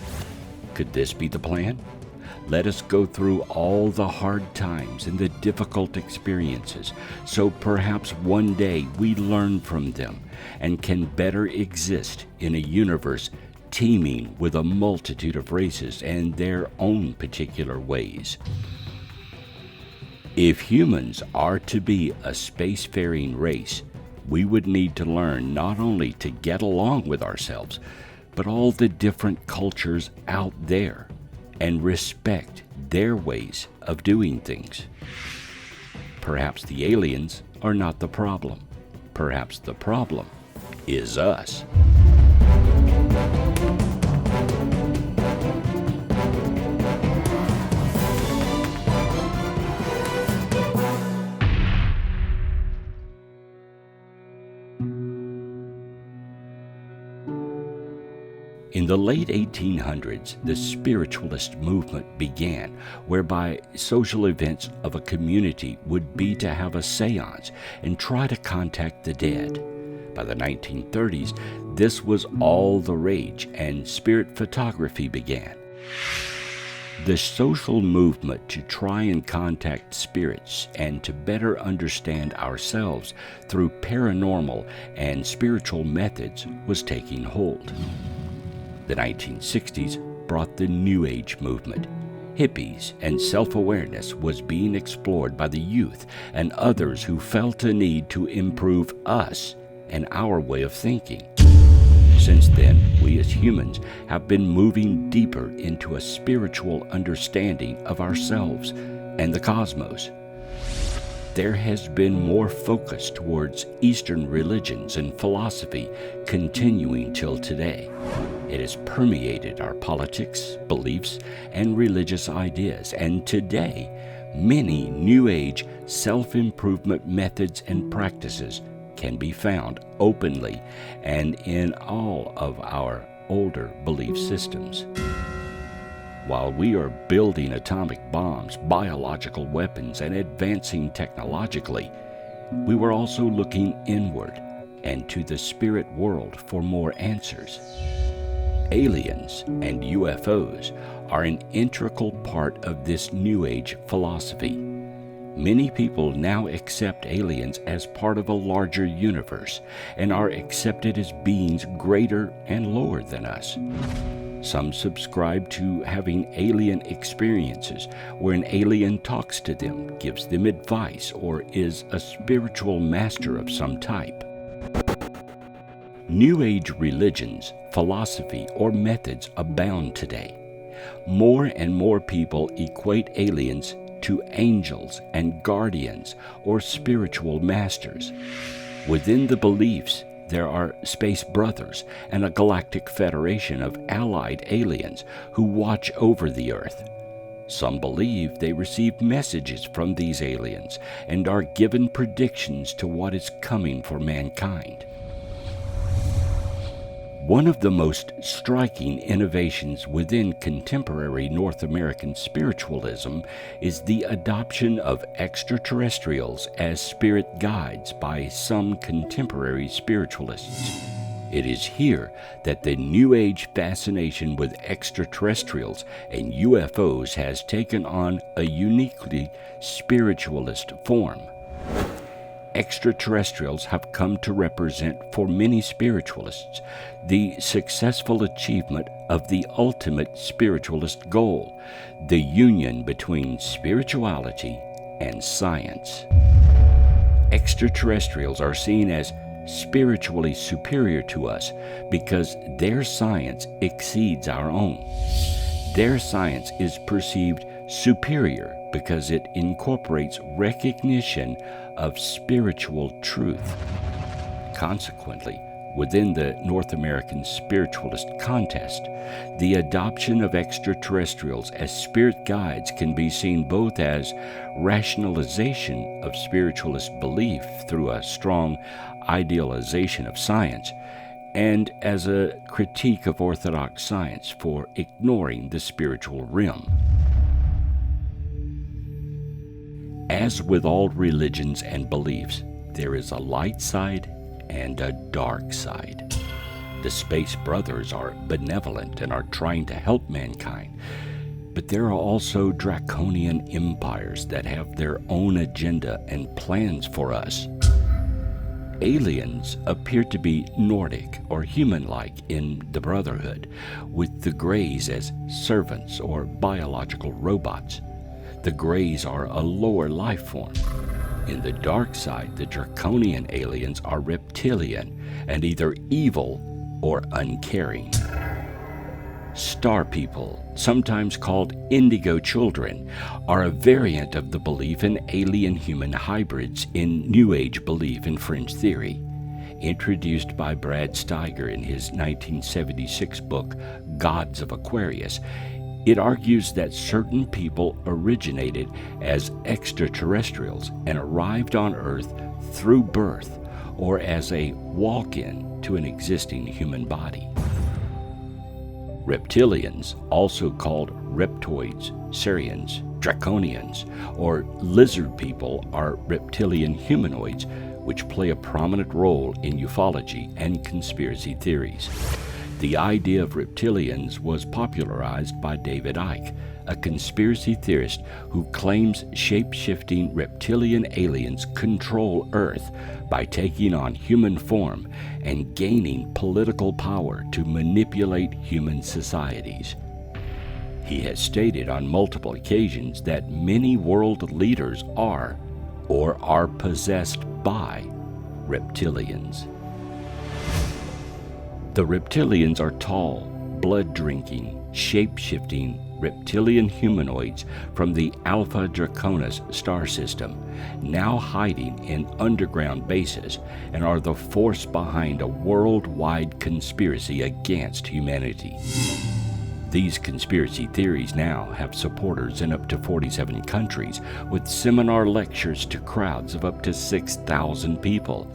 Could this be the plan? Let us go through all the hard times and the difficult experiences, so perhaps one day we learn from them and can better exist in a universe teeming with a multitude of races and their own particular ways. If humans are to be a spacefaring race, we would need to learn not only to get along with ourselves, but all the different cultures out there, and respect their ways of doing things. Perhaps the aliens are not the problem. Perhaps the problem is us. In the late 1800s, the spiritualist movement began, whereby social events of a community would be to have a seance and try to contact the dead. By the 1930s, this was all the rage, and spirit photography began. The social movement to try and contact spirits and to better understand ourselves through paranormal and spiritual methods was taking hold. The 1960s brought the New Age movement. Hippies and self-awareness was being explored by the youth and others who felt a need to improve us and our way of thinking. Since then, we as humans have been moving deeper into a spiritual understanding of ourselves and the cosmos. There has been more focus towards Eastern religions and philosophy continuing till today. It has permeated our politics, beliefs, and religious ideas, and today, many New Age self-improvement methods and practices can be found openly and in all of our older belief systems. While we are building atomic bombs, biological weapons, and advancing technologically, we were also looking inward and to the spirit world for more answers. Aliens and UFOs are an integral part of this New Age philosophy. Many people now accept aliens as part of a larger universe and are accepted as beings greater and lower than us. Some subscribe to having alien experiences where an alien talks to them, gives them advice, or is a spiritual master of some type. New Age religions, philosophy, or methods abound today. more and more people equate aliens to angels and guardians or spiritual masters. Within the beliefs, there are space brothers and a galactic federation of allied aliens who watch over the Earth. Some believe they receive messages from these aliens and are given predictions to what is coming for mankind. One of the most striking innovations within contemporary North American spiritualism is the adoption of extraterrestrials as spirit guides by some contemporary spiritualists. It is here that the New Age fascination with extraterrestrials and UFOs has taken on a uniquely spiritualist form. Extraterrestrials have come to represent for many spiritualists the successful achievement of the ultimate spiritualist goal, the union between spirituality and science. Extraterrestrials are seen as spiritually superior to us because their science exceeds our own. Their science is perceived superior because it incorporates recognition of spiritual truth. Consequently, within the North American spiritualist contest, the adoption of extraterrestrials as spirit guides can be seen both as rationalization of spiritualist belief through a strong idealization of science, and as a critique of orthodox science for ignoring the spiritual realm. As with all religions and beliefs, there is a light side and a dark side. The Space Brothers are benevolent and are trying to help mankind, but there are also draconian empires that have their own agenda and plans for us. Aliens appear to be Nordic or human-like in the Brotherhood, with the Greys as servants or biological robots. The Greys are a lower life form. In the dark side, the draconian aliens are reptilian and either evil or uncaring. Star people, sometimes called indigo children, are a variant of the belief in alien-human hybrids in New Age belief and fringe theory. Introduced by Brad Steiger in his 1976 book, Gods of Aquarius, it argues that certain people originated as extraterrestrials and arrived on Earth through birth or as a walk-in to an existing human body. Reptilians, also called reptoids, Sirians, draconians, or lizard people, are reptilian humanoids which play a prominent role in ufology and conspiracy theories. The idea of reptilians was popularized by David Icke, a conspiracy theorist who claims shape-shifting reptilian aliens control Earth by taking on human form and gaining political power to manipulate human societies. He has stated on multiple occasions that many world leaders are or are possessed by reptilians. The reptilians are tall, blood-drinking, shape-shifting reptilian humanoids from the Alpha Draconis star system, now hiding in underground bases, and are the force behind a worldwide conspiracy against humanity. These conspiracy theories now have supporters in up to 47 countries, with seminar lectures to crowds of up to 6,000 people.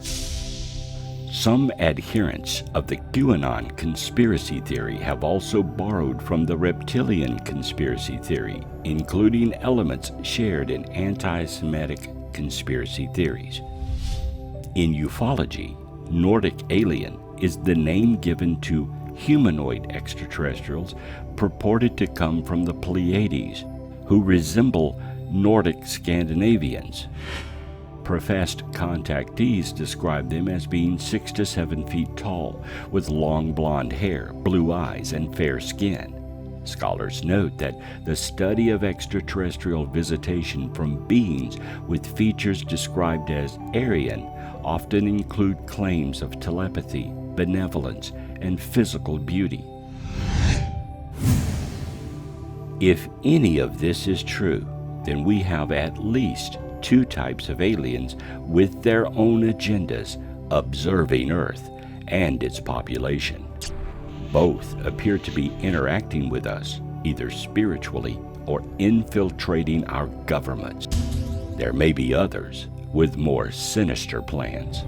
Some adherents of the QAnon conspiracy theory have also borrowed from the reptilian conspiracy theory, including elements shared in anti-Semitic conspiracy theories. In ufology, Nordic alien is the name given to humanoid extraterrestrials purported to come from the Pleiades, who resemble Nordic Scandinavians. Professed contactees describe them as being 6 to 7 feet tall, with long blonde hair, blue eyes, and fair skin. Scholars note that the study of extraterrestrial visitation from beings with features described as Aryan often include claims of telepathy, benevolence, and physical beauty. If any of this is true, then we have at least two types of aliens with their own agendas observing Earth and its population. Both appear to be interacting with us, either spiritually or infiltrating our governments. There may be others with more sinister plans.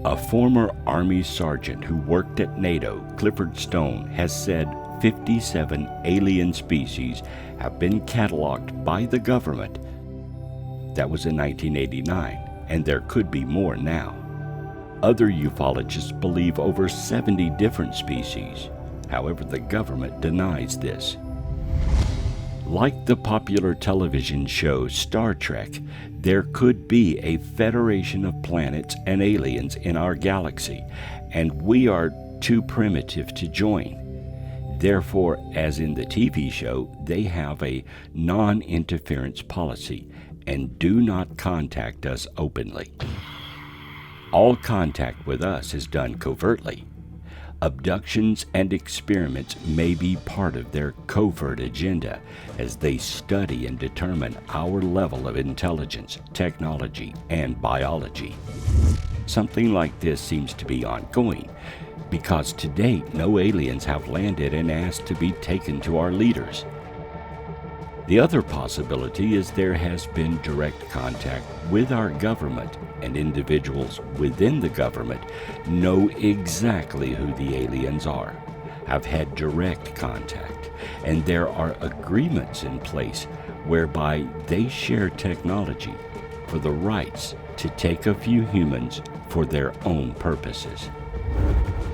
A former Army sergeant who worked at NATO, Clifford Stone, has said 57 alien species have been cataloged by the government. That was in 1989, and there could be more now. Other ufologists believe over 70 different species. However, the government denies this. Like the popular television show Star Trek, there could be a federation of planets and aliens in our galaxy, and we are too primitive to join. Therefore, as in the TV show, they have a non-interference policy and do not contact us openly. All contact with us is done covertly. Abductions and experiments may be part of their covert agenda as they study and determine our level of intelligence, technology, and biology. Something like this seems to be ongoing because to date no aliens have landed and asked to be taken to our leaders. The other possibility is there has been direct contact with our government, and individuals within the government know exactly who the aliens are, have had direct contact, and there are agreements in place whereby they share technology for the rights to take a few humans for their own purposes.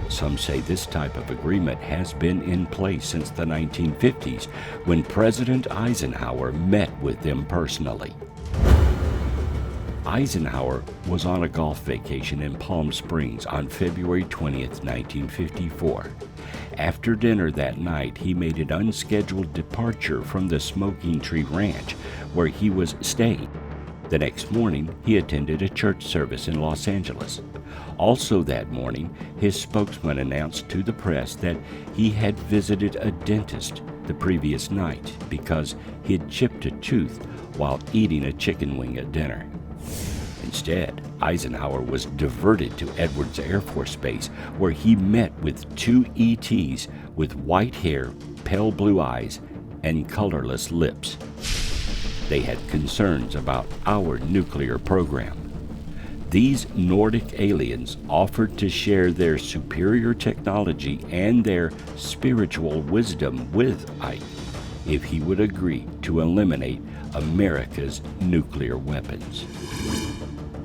Some say this type of agreement has been in place since the 1950s, when President Eisenhower met with them personally. Eisenhower was on a golf vacation in Palm Springs on February 20th, 1954. After dinner that night, he made an unscheduled departure from the Smoking Tree Ranch, where he was staying. The next morning, he attended a church service in Los Angeles. Also that morning, his spokesman announced to the press that he had visited a dentist the previous night because he had chipped a tooth while eating a chicken wing at dinner. Instead, Eisenhower was diverted to Edwards Air Force Base, where he met with two ETs with white hair, pale blue eyes, and colorless lips. They had concerns about our nuclear program. These Nordic aliens offered to share their superior technology and their spiritual wisdom with Ike if he would agree to eliminate America's nuclear weapons.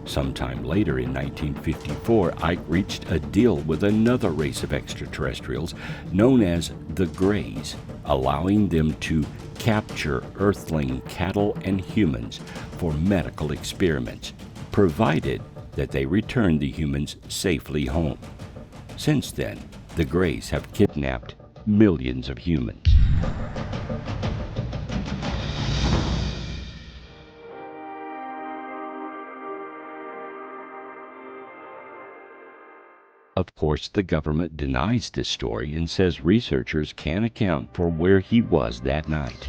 Sometime later in 1954, Ike reached a deal with another race of extraterrestrials known as the Greys, allowing them to capture Earthling cattle and humans for medical experiments, provided that they return the humans safely home. Since then, the Greys have kidnapped millions of humans. Of course, the government denies this story and says researchers can't account for where he was that night.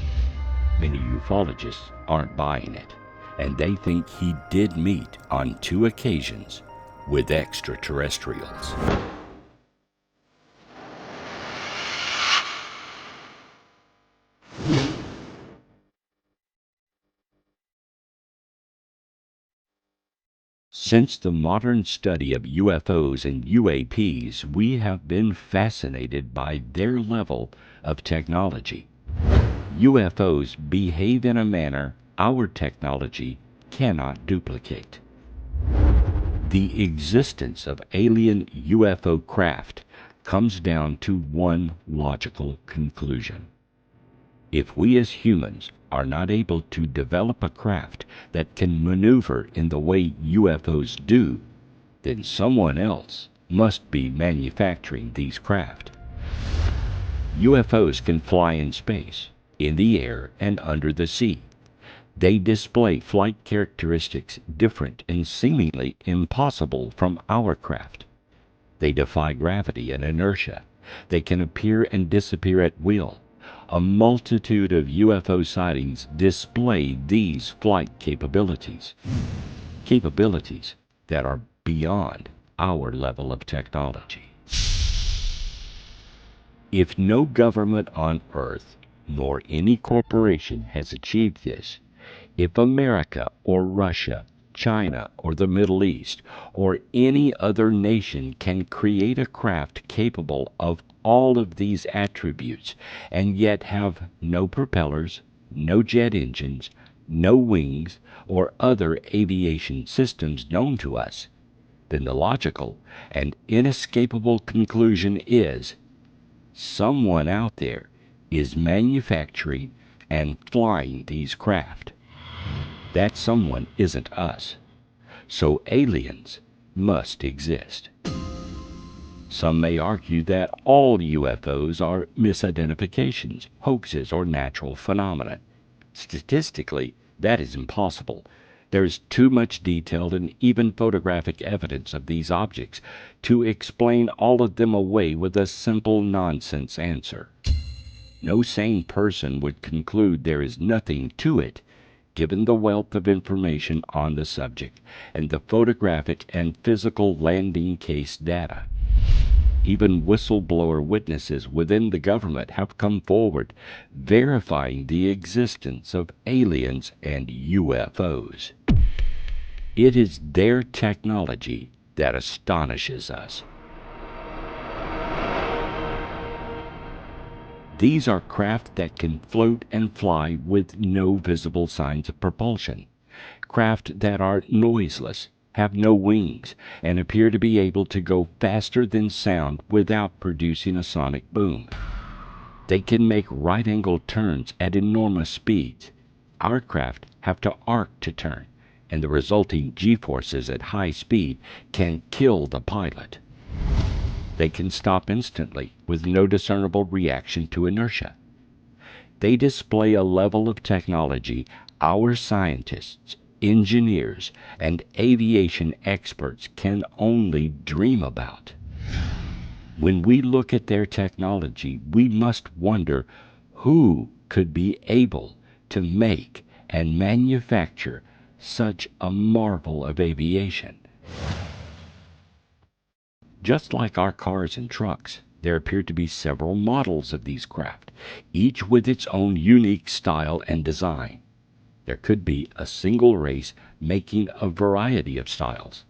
Many ufologists aren't buying it, and they think he did meet on 2 occasions with extraterrestrials. Since the modern study of UFOs and UAPs, we have been fascinated by their level of technology. UFOs behave in a manner our technology cannot duplicate. The existence of alien UFO craft comes down to one logical conclusion. If we as humans are not able to develop a craft that can maneuver in the way UFOs do, then someone else must be manufacturing these craft. UFOs can fly in space, in the air, and under the sea. They display flight characteristics different and seemingly impossible from our craft. They defy gravity and inertia. They can appear and disappear at will. A multitude of UFO sightings display these flight capabilities that are beyond our level of technology. If no government on Earth nor any corporation has achieved this, if America or Russia, China or the Middle East or any other nation can create a craft capable of all of these attributes and yet have no propellers, no jet engines, no wings, or other aviation systems known to us, then the logical and inescapable conclusion is someone out there is manufacturing and flying these craft. That someone isn't us. So aliens must exist. Some may argue that all UFOs are misidentifications, hoaxes, or natural phenomena. Statistically, that is impossible. There is too much detailed and even photographic evidence of these objects to explain all of them away with a simple nonsense answer. No sane person would conclude there is nothing to it, given the wealth of information on the subject and the photographic and physical landing case data. Even whistleblower witnesses within the government have come forward, verifying the existence of aliens and UFOs. It is their technology that astonishes us. These are craft that can float and fly with no visible signs of propulsion. Craft that are noiseless, have no wings, and appear to be able to go faster than sound without producing a sonic boom. They can make right-angle turns at enormous speeds. Our craft have to arc to turn, and the resulting G-forces at high speed can kill the pilot. They can stop instantly with no discernible reaction to inertia. They display a level of technology our scientists, engineers, and aviation experts can only dream about. When we look at their technology, we must wonder who could be able to make and manufacture such a marvel of aviation. Just like our cars and trucks, there appear to be several models of these craft, each with its own unique style and design. There could be a single race making a variety of styles,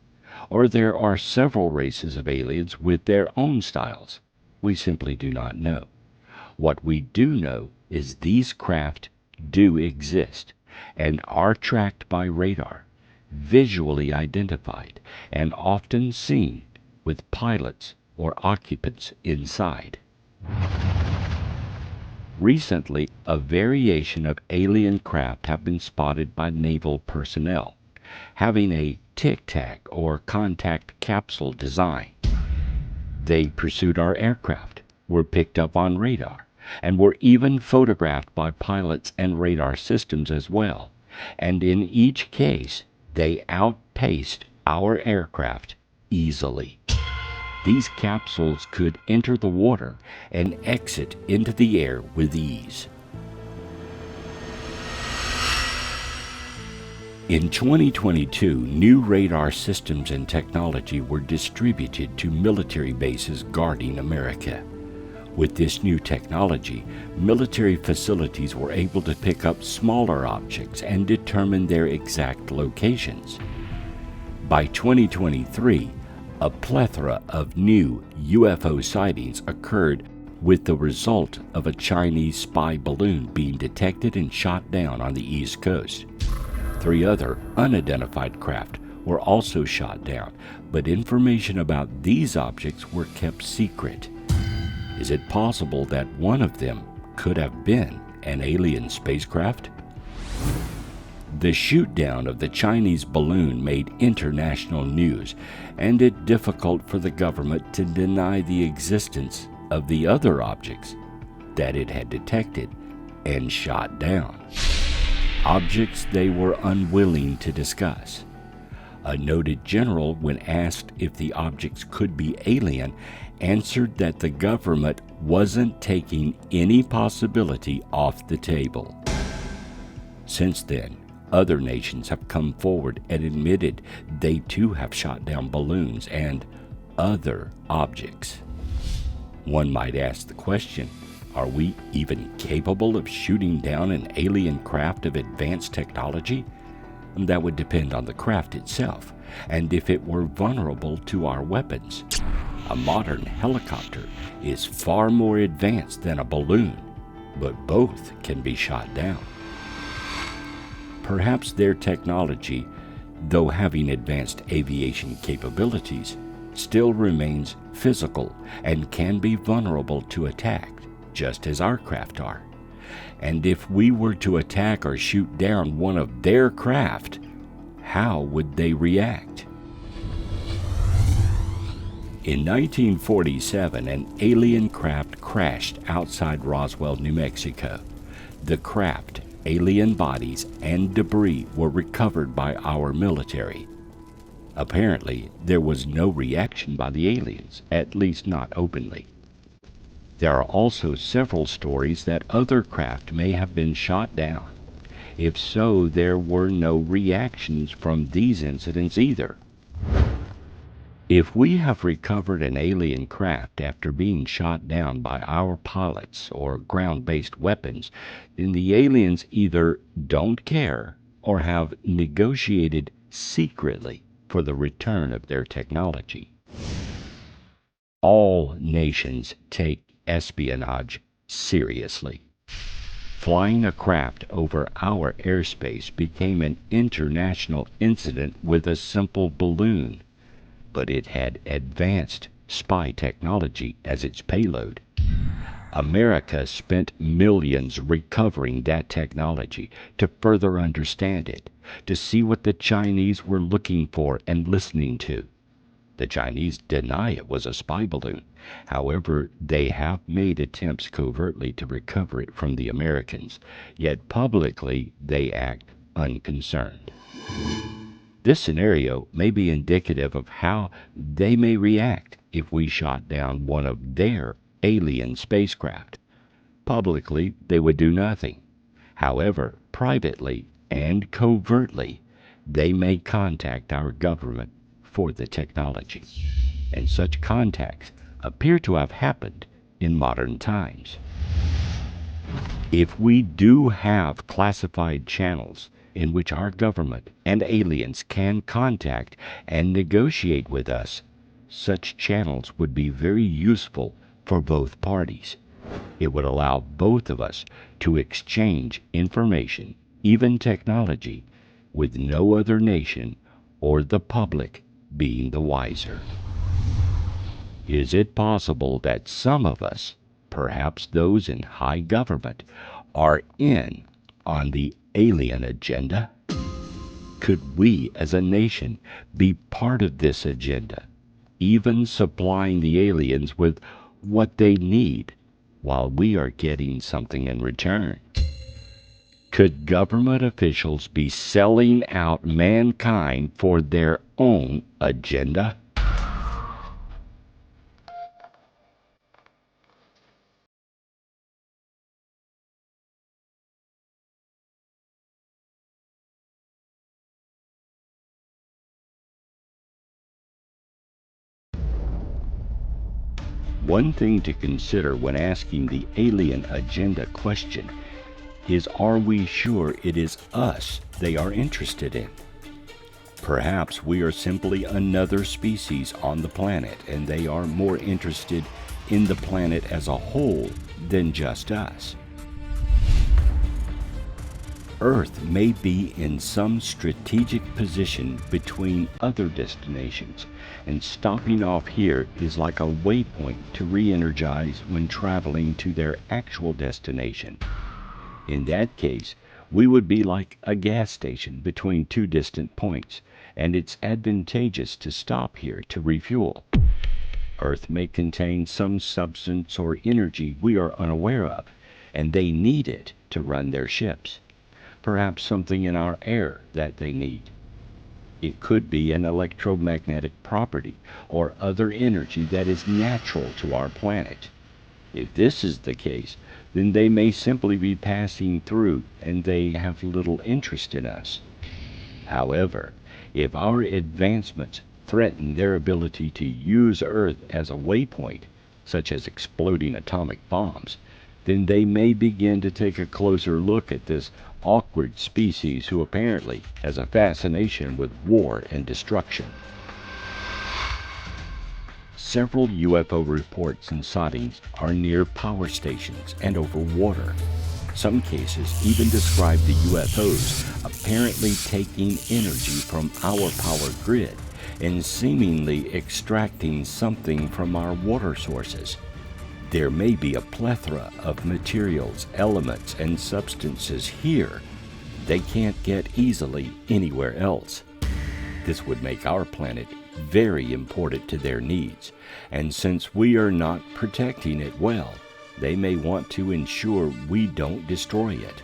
or there are several races of aliens with their own styles. We simply do not know. What we do know is these craft do exist and are tracked by radar, visually identified, and often seen with pilots or occupants inside. Recently, a variation of alien craft have been spotted by naval personnel, having a tic-tac or contact capsule design. They pursued our aircraft, were picked up on radar, and were even photographed by pilots and radar systems as well. And in each case, they outpaced our aircraft easily. These capsules could enter the water and exit into the air with ease. In 2022, new radar systems and technology were distributed to military bases guarding America. With this new technology, military facilities were able to pick up smaller objects and determine their exact locations. By 2023, a plethora of new UFO sightings occurred, with the result of a Chinese spy balloon being detected and shot down on the East Coast. 3 other unidentified craft were also shot down, but information about these objects were kept secret. Is it possible that one of them could have been an alien spacecraft? The shoot-down of the Chinese balloon made international news, and it difficult for the government to deny the existence of the other objects that it had detected and shot down. objects they were unwilling to discuss. A noted general, when asked if the objects could be alien, answered that the government wasn't taking any possibility off the table. Since then, other nations have come forward and admitted they too have shot down balloons and other objects. One might ask the question, are we even capable of shooting down an alien craft of advanced technology? That would depend on the craft itself, and if it were vulnerable to our weapons. A modern helicopter is far more advanced than a balloon, but both can be shot down. Perhaps their technology, though having advanced aviation capabilities, still remains physical and can be vulnerable to attack, just as our craft are. And if we were to attack or shoot down one of their craft, how would they react? In 1947, an alien craft crashed outside Roswell, New Mexico. The craft, alien bodies, and debris were recovered by our military. Apparently, there was no reaction by the aliens, at least not openly. There are also several stories that other craft may have been shot down. If so, there were no reactions from these incidents either. If we have recovered an alien craft after being shot down by our pilots or ground-based weapons, then the aliens either don't care or have negotiated secretly for the return of their technology. All nations take espionage seriously. Flying a craft over our airspace became an international incident with a simple balloon, but it had advanced spy technology as its payload. America spent millions recovering that technology to further understand it, to see what the Chinese were looking for and listening to. The Chinese deny it was a spy balloon. However, they have made attempts covertly to recover it from the Americans, yet publicly they act unconcerned. This scenario may be indicative of how they may react if we shot down one of their alien spacecraft. Publicly, they would do nothing. However, privately and covertly, they may contact our government for the technology, and such contacts appear to have happened in modern times. If we do have classified channels in which our government and aliens can contact and negotiate with us, such channels would be very useful for both parties. It would allow both of us to exchange information, even technology, with no other nation or the public being the wiser. Is it possible that some of us, perhaps those in high government, are in on the alien agenda? Could we as a nation be part of this agenda, even supplying the aliens with what they need while we are getting something in return? Could government officials be selling out mankind for their own agenda? One thing to consider when asking the alien agenda question is, are we sure it is us they are interested in? Perhaps we are simply another species on the planet and they are more interested in the planet as a whole than just us. Earth may be in some strategic position between other destinations, and stopping off here is like a waypoint to re-energize when traveling to their actual destination. In that case, we would be like a gas station between two distant points, and it's advantageous to stop here to refuel. Earth may contain some substance or energy we are unaware of, and they need it to run their ships. perhaps something in our air that they need. It could be an electromagnetic property or other energy that is natural to our planet. If this is the case, then they may simply be passing through and they have little interest in us. However, if our advancements threaten their ability to use Earth as a waypoint, such as exploding atomic bombs, then they may begin to take a closer look at this awkward species who apparently has a fascination with war and destruction. Several UFO reports and sightings are near power stations and over water. Some cases even describe the UFOs apparently taking energy from our power grid and seemingly extracting something from our water sources. There may be a plethora of materials, elements, and substances here they can't get easily anywhere else. This would make our planet very important to their needs, and since we are not protecting it well, they may want to ensure we don't destroy it.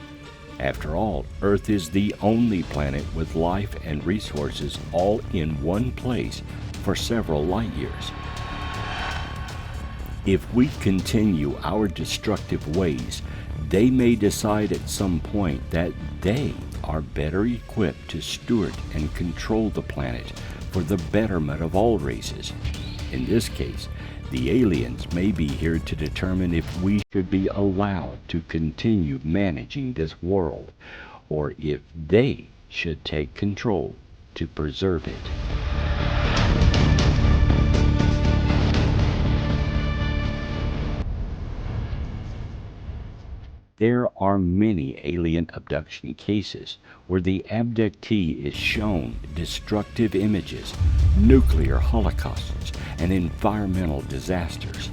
After all, Earth is the only planet with life and resources all in one place for several light years. If we continue our destructive ways, they may decide at some point that they are better equipped to steward and control the planet for the betterment of all races. In this case, the aliens may be here to determine if we should be allowed to continue managing this world, or if they should take control to preserve it. There are many alien abduction cases where the abductee is shown destructive images, nuclear holocausts, and environmental disasters.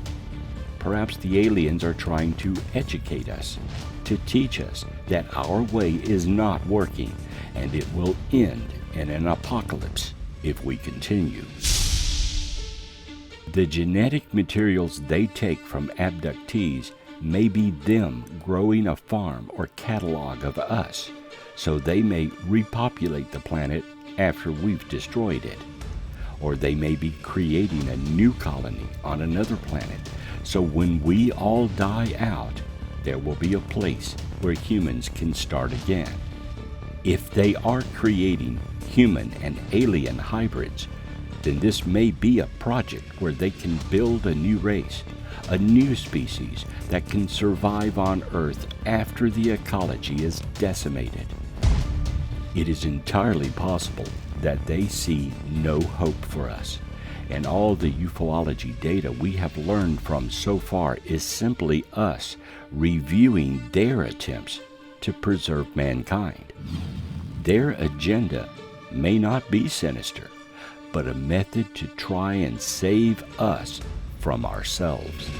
Perhaps the aliens are trying to educate us, to teach us that our way is not working and it will end in an apocalypse if we continue. The genetic materials they take from abductees may be them growing a farm or catalog of us, so they may repopulate the planet after we've destroyed it. Or they may be creating a new colony on another planet, so when we all die out, there will be a place where humans can start again. If they are creating human and alien hybrids, then this may be a project where they can build a new race, a new species that can survive on Earth after the ecology is decimated. It is entirely possible that they see no hope for us, and all the ufology data we have learned from so far is simply us reviewing their attempts to preserve mankind. Their agenda may not be sinister, but a method to try and save us from ourselves.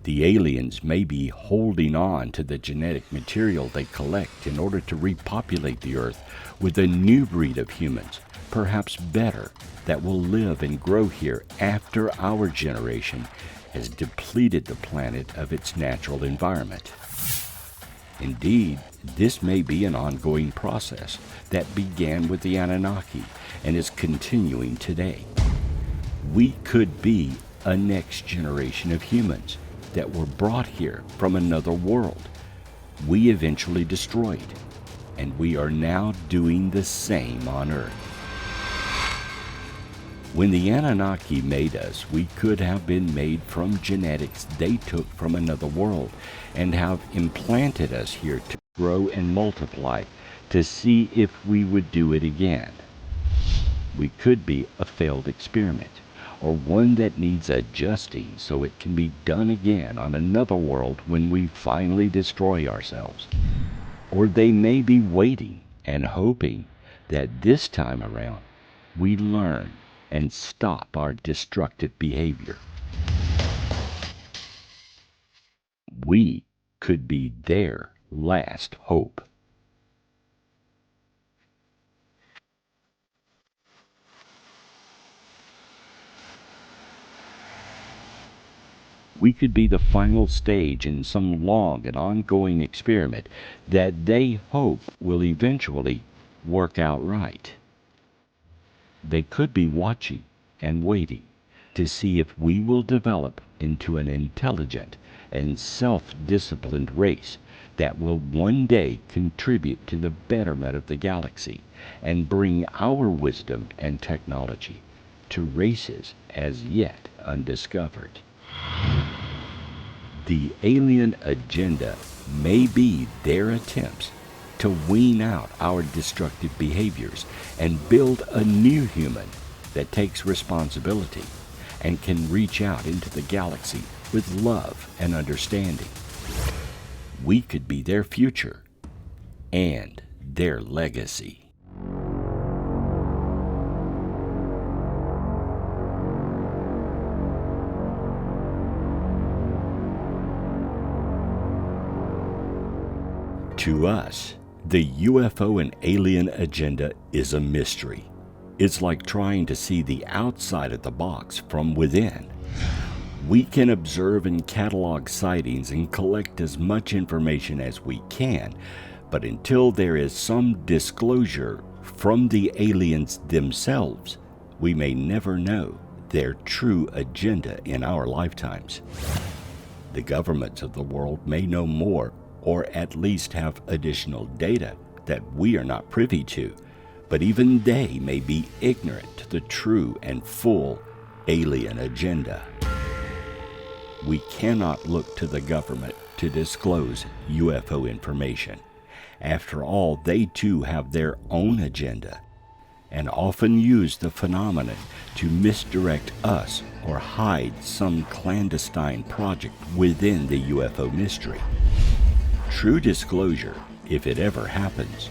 The aliens may be holding on to the genetic material they collect in order to repopulate the Earth with a new breed of humans, perhaps better, that will live and grow here after our generation has depleted the planet of its natural environment. Indeed, this may be an ongoing process that began with the Anunnaki and is continuing today. We could be a next generation of humans that were brought here from another world. We eventually destroyed, and we are now doing the same on Earth. When the Anunnaki made us, we could have been made from genetics they took from another world and have implanted us here to grow and multiply to see if we would do it again. We could be a failed experiment, or one that needs adjusting so it can be done again on another world when we finally destroy ourselves. Or they may be waiting and hoping that this time around we learn and stop our destructive behavior. We could be their last hope. We could be the final stage in some long and ongoing experiment that they hope will eventually work out right. They could be watching and waiting to see if we will develop into an intelligent and self-disciplined race that will one day contribute to the betterment of the galaxy and bring our wisdom and technology to races as yet undiscovered. The alien agenda may be their attempts to wean out our destructive behaviors and build a new human that takes responsibility and can reach out into the galaxy with love and understanding. We could be their future and their legacy. To us, the UFO and alien agenda is a mystery. It's like trying to see the outside of the box from within. We can observe and catalog sightings and collect as much information as we can, but until there is some disclosure from the aliens themselves, we may never know their true agenda in our lifetimes. The governments of the world may know more, or at least have additional data that we are not privy to, but even they may be ignorant to the true and full alien agenda. We cannot look to the government to disclose UFO information. After all, they too have their own agenda, and often use the phenomenon to misdirect us or hide some clandestine project within the UFO mystery. True disclosure, if it ever happens,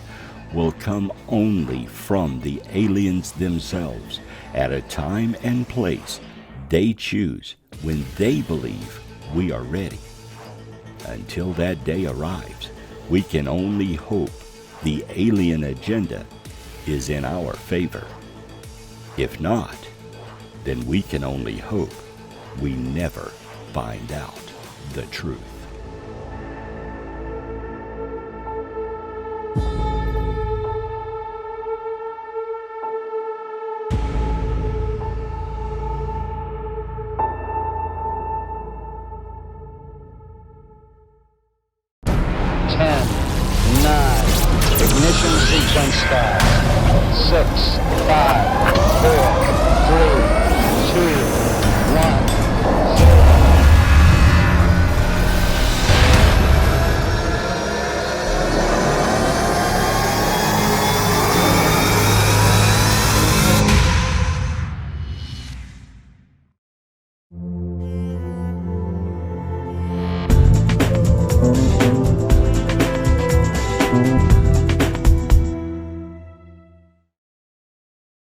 will come only from the aliens themselves at a time and place they choose when they believe we are ready. Until that day arrives, we can only hope the alien agenda is in our favor. If not, then we can only hope we never find out the truth. Ignition sequence start. 6, 5, 4,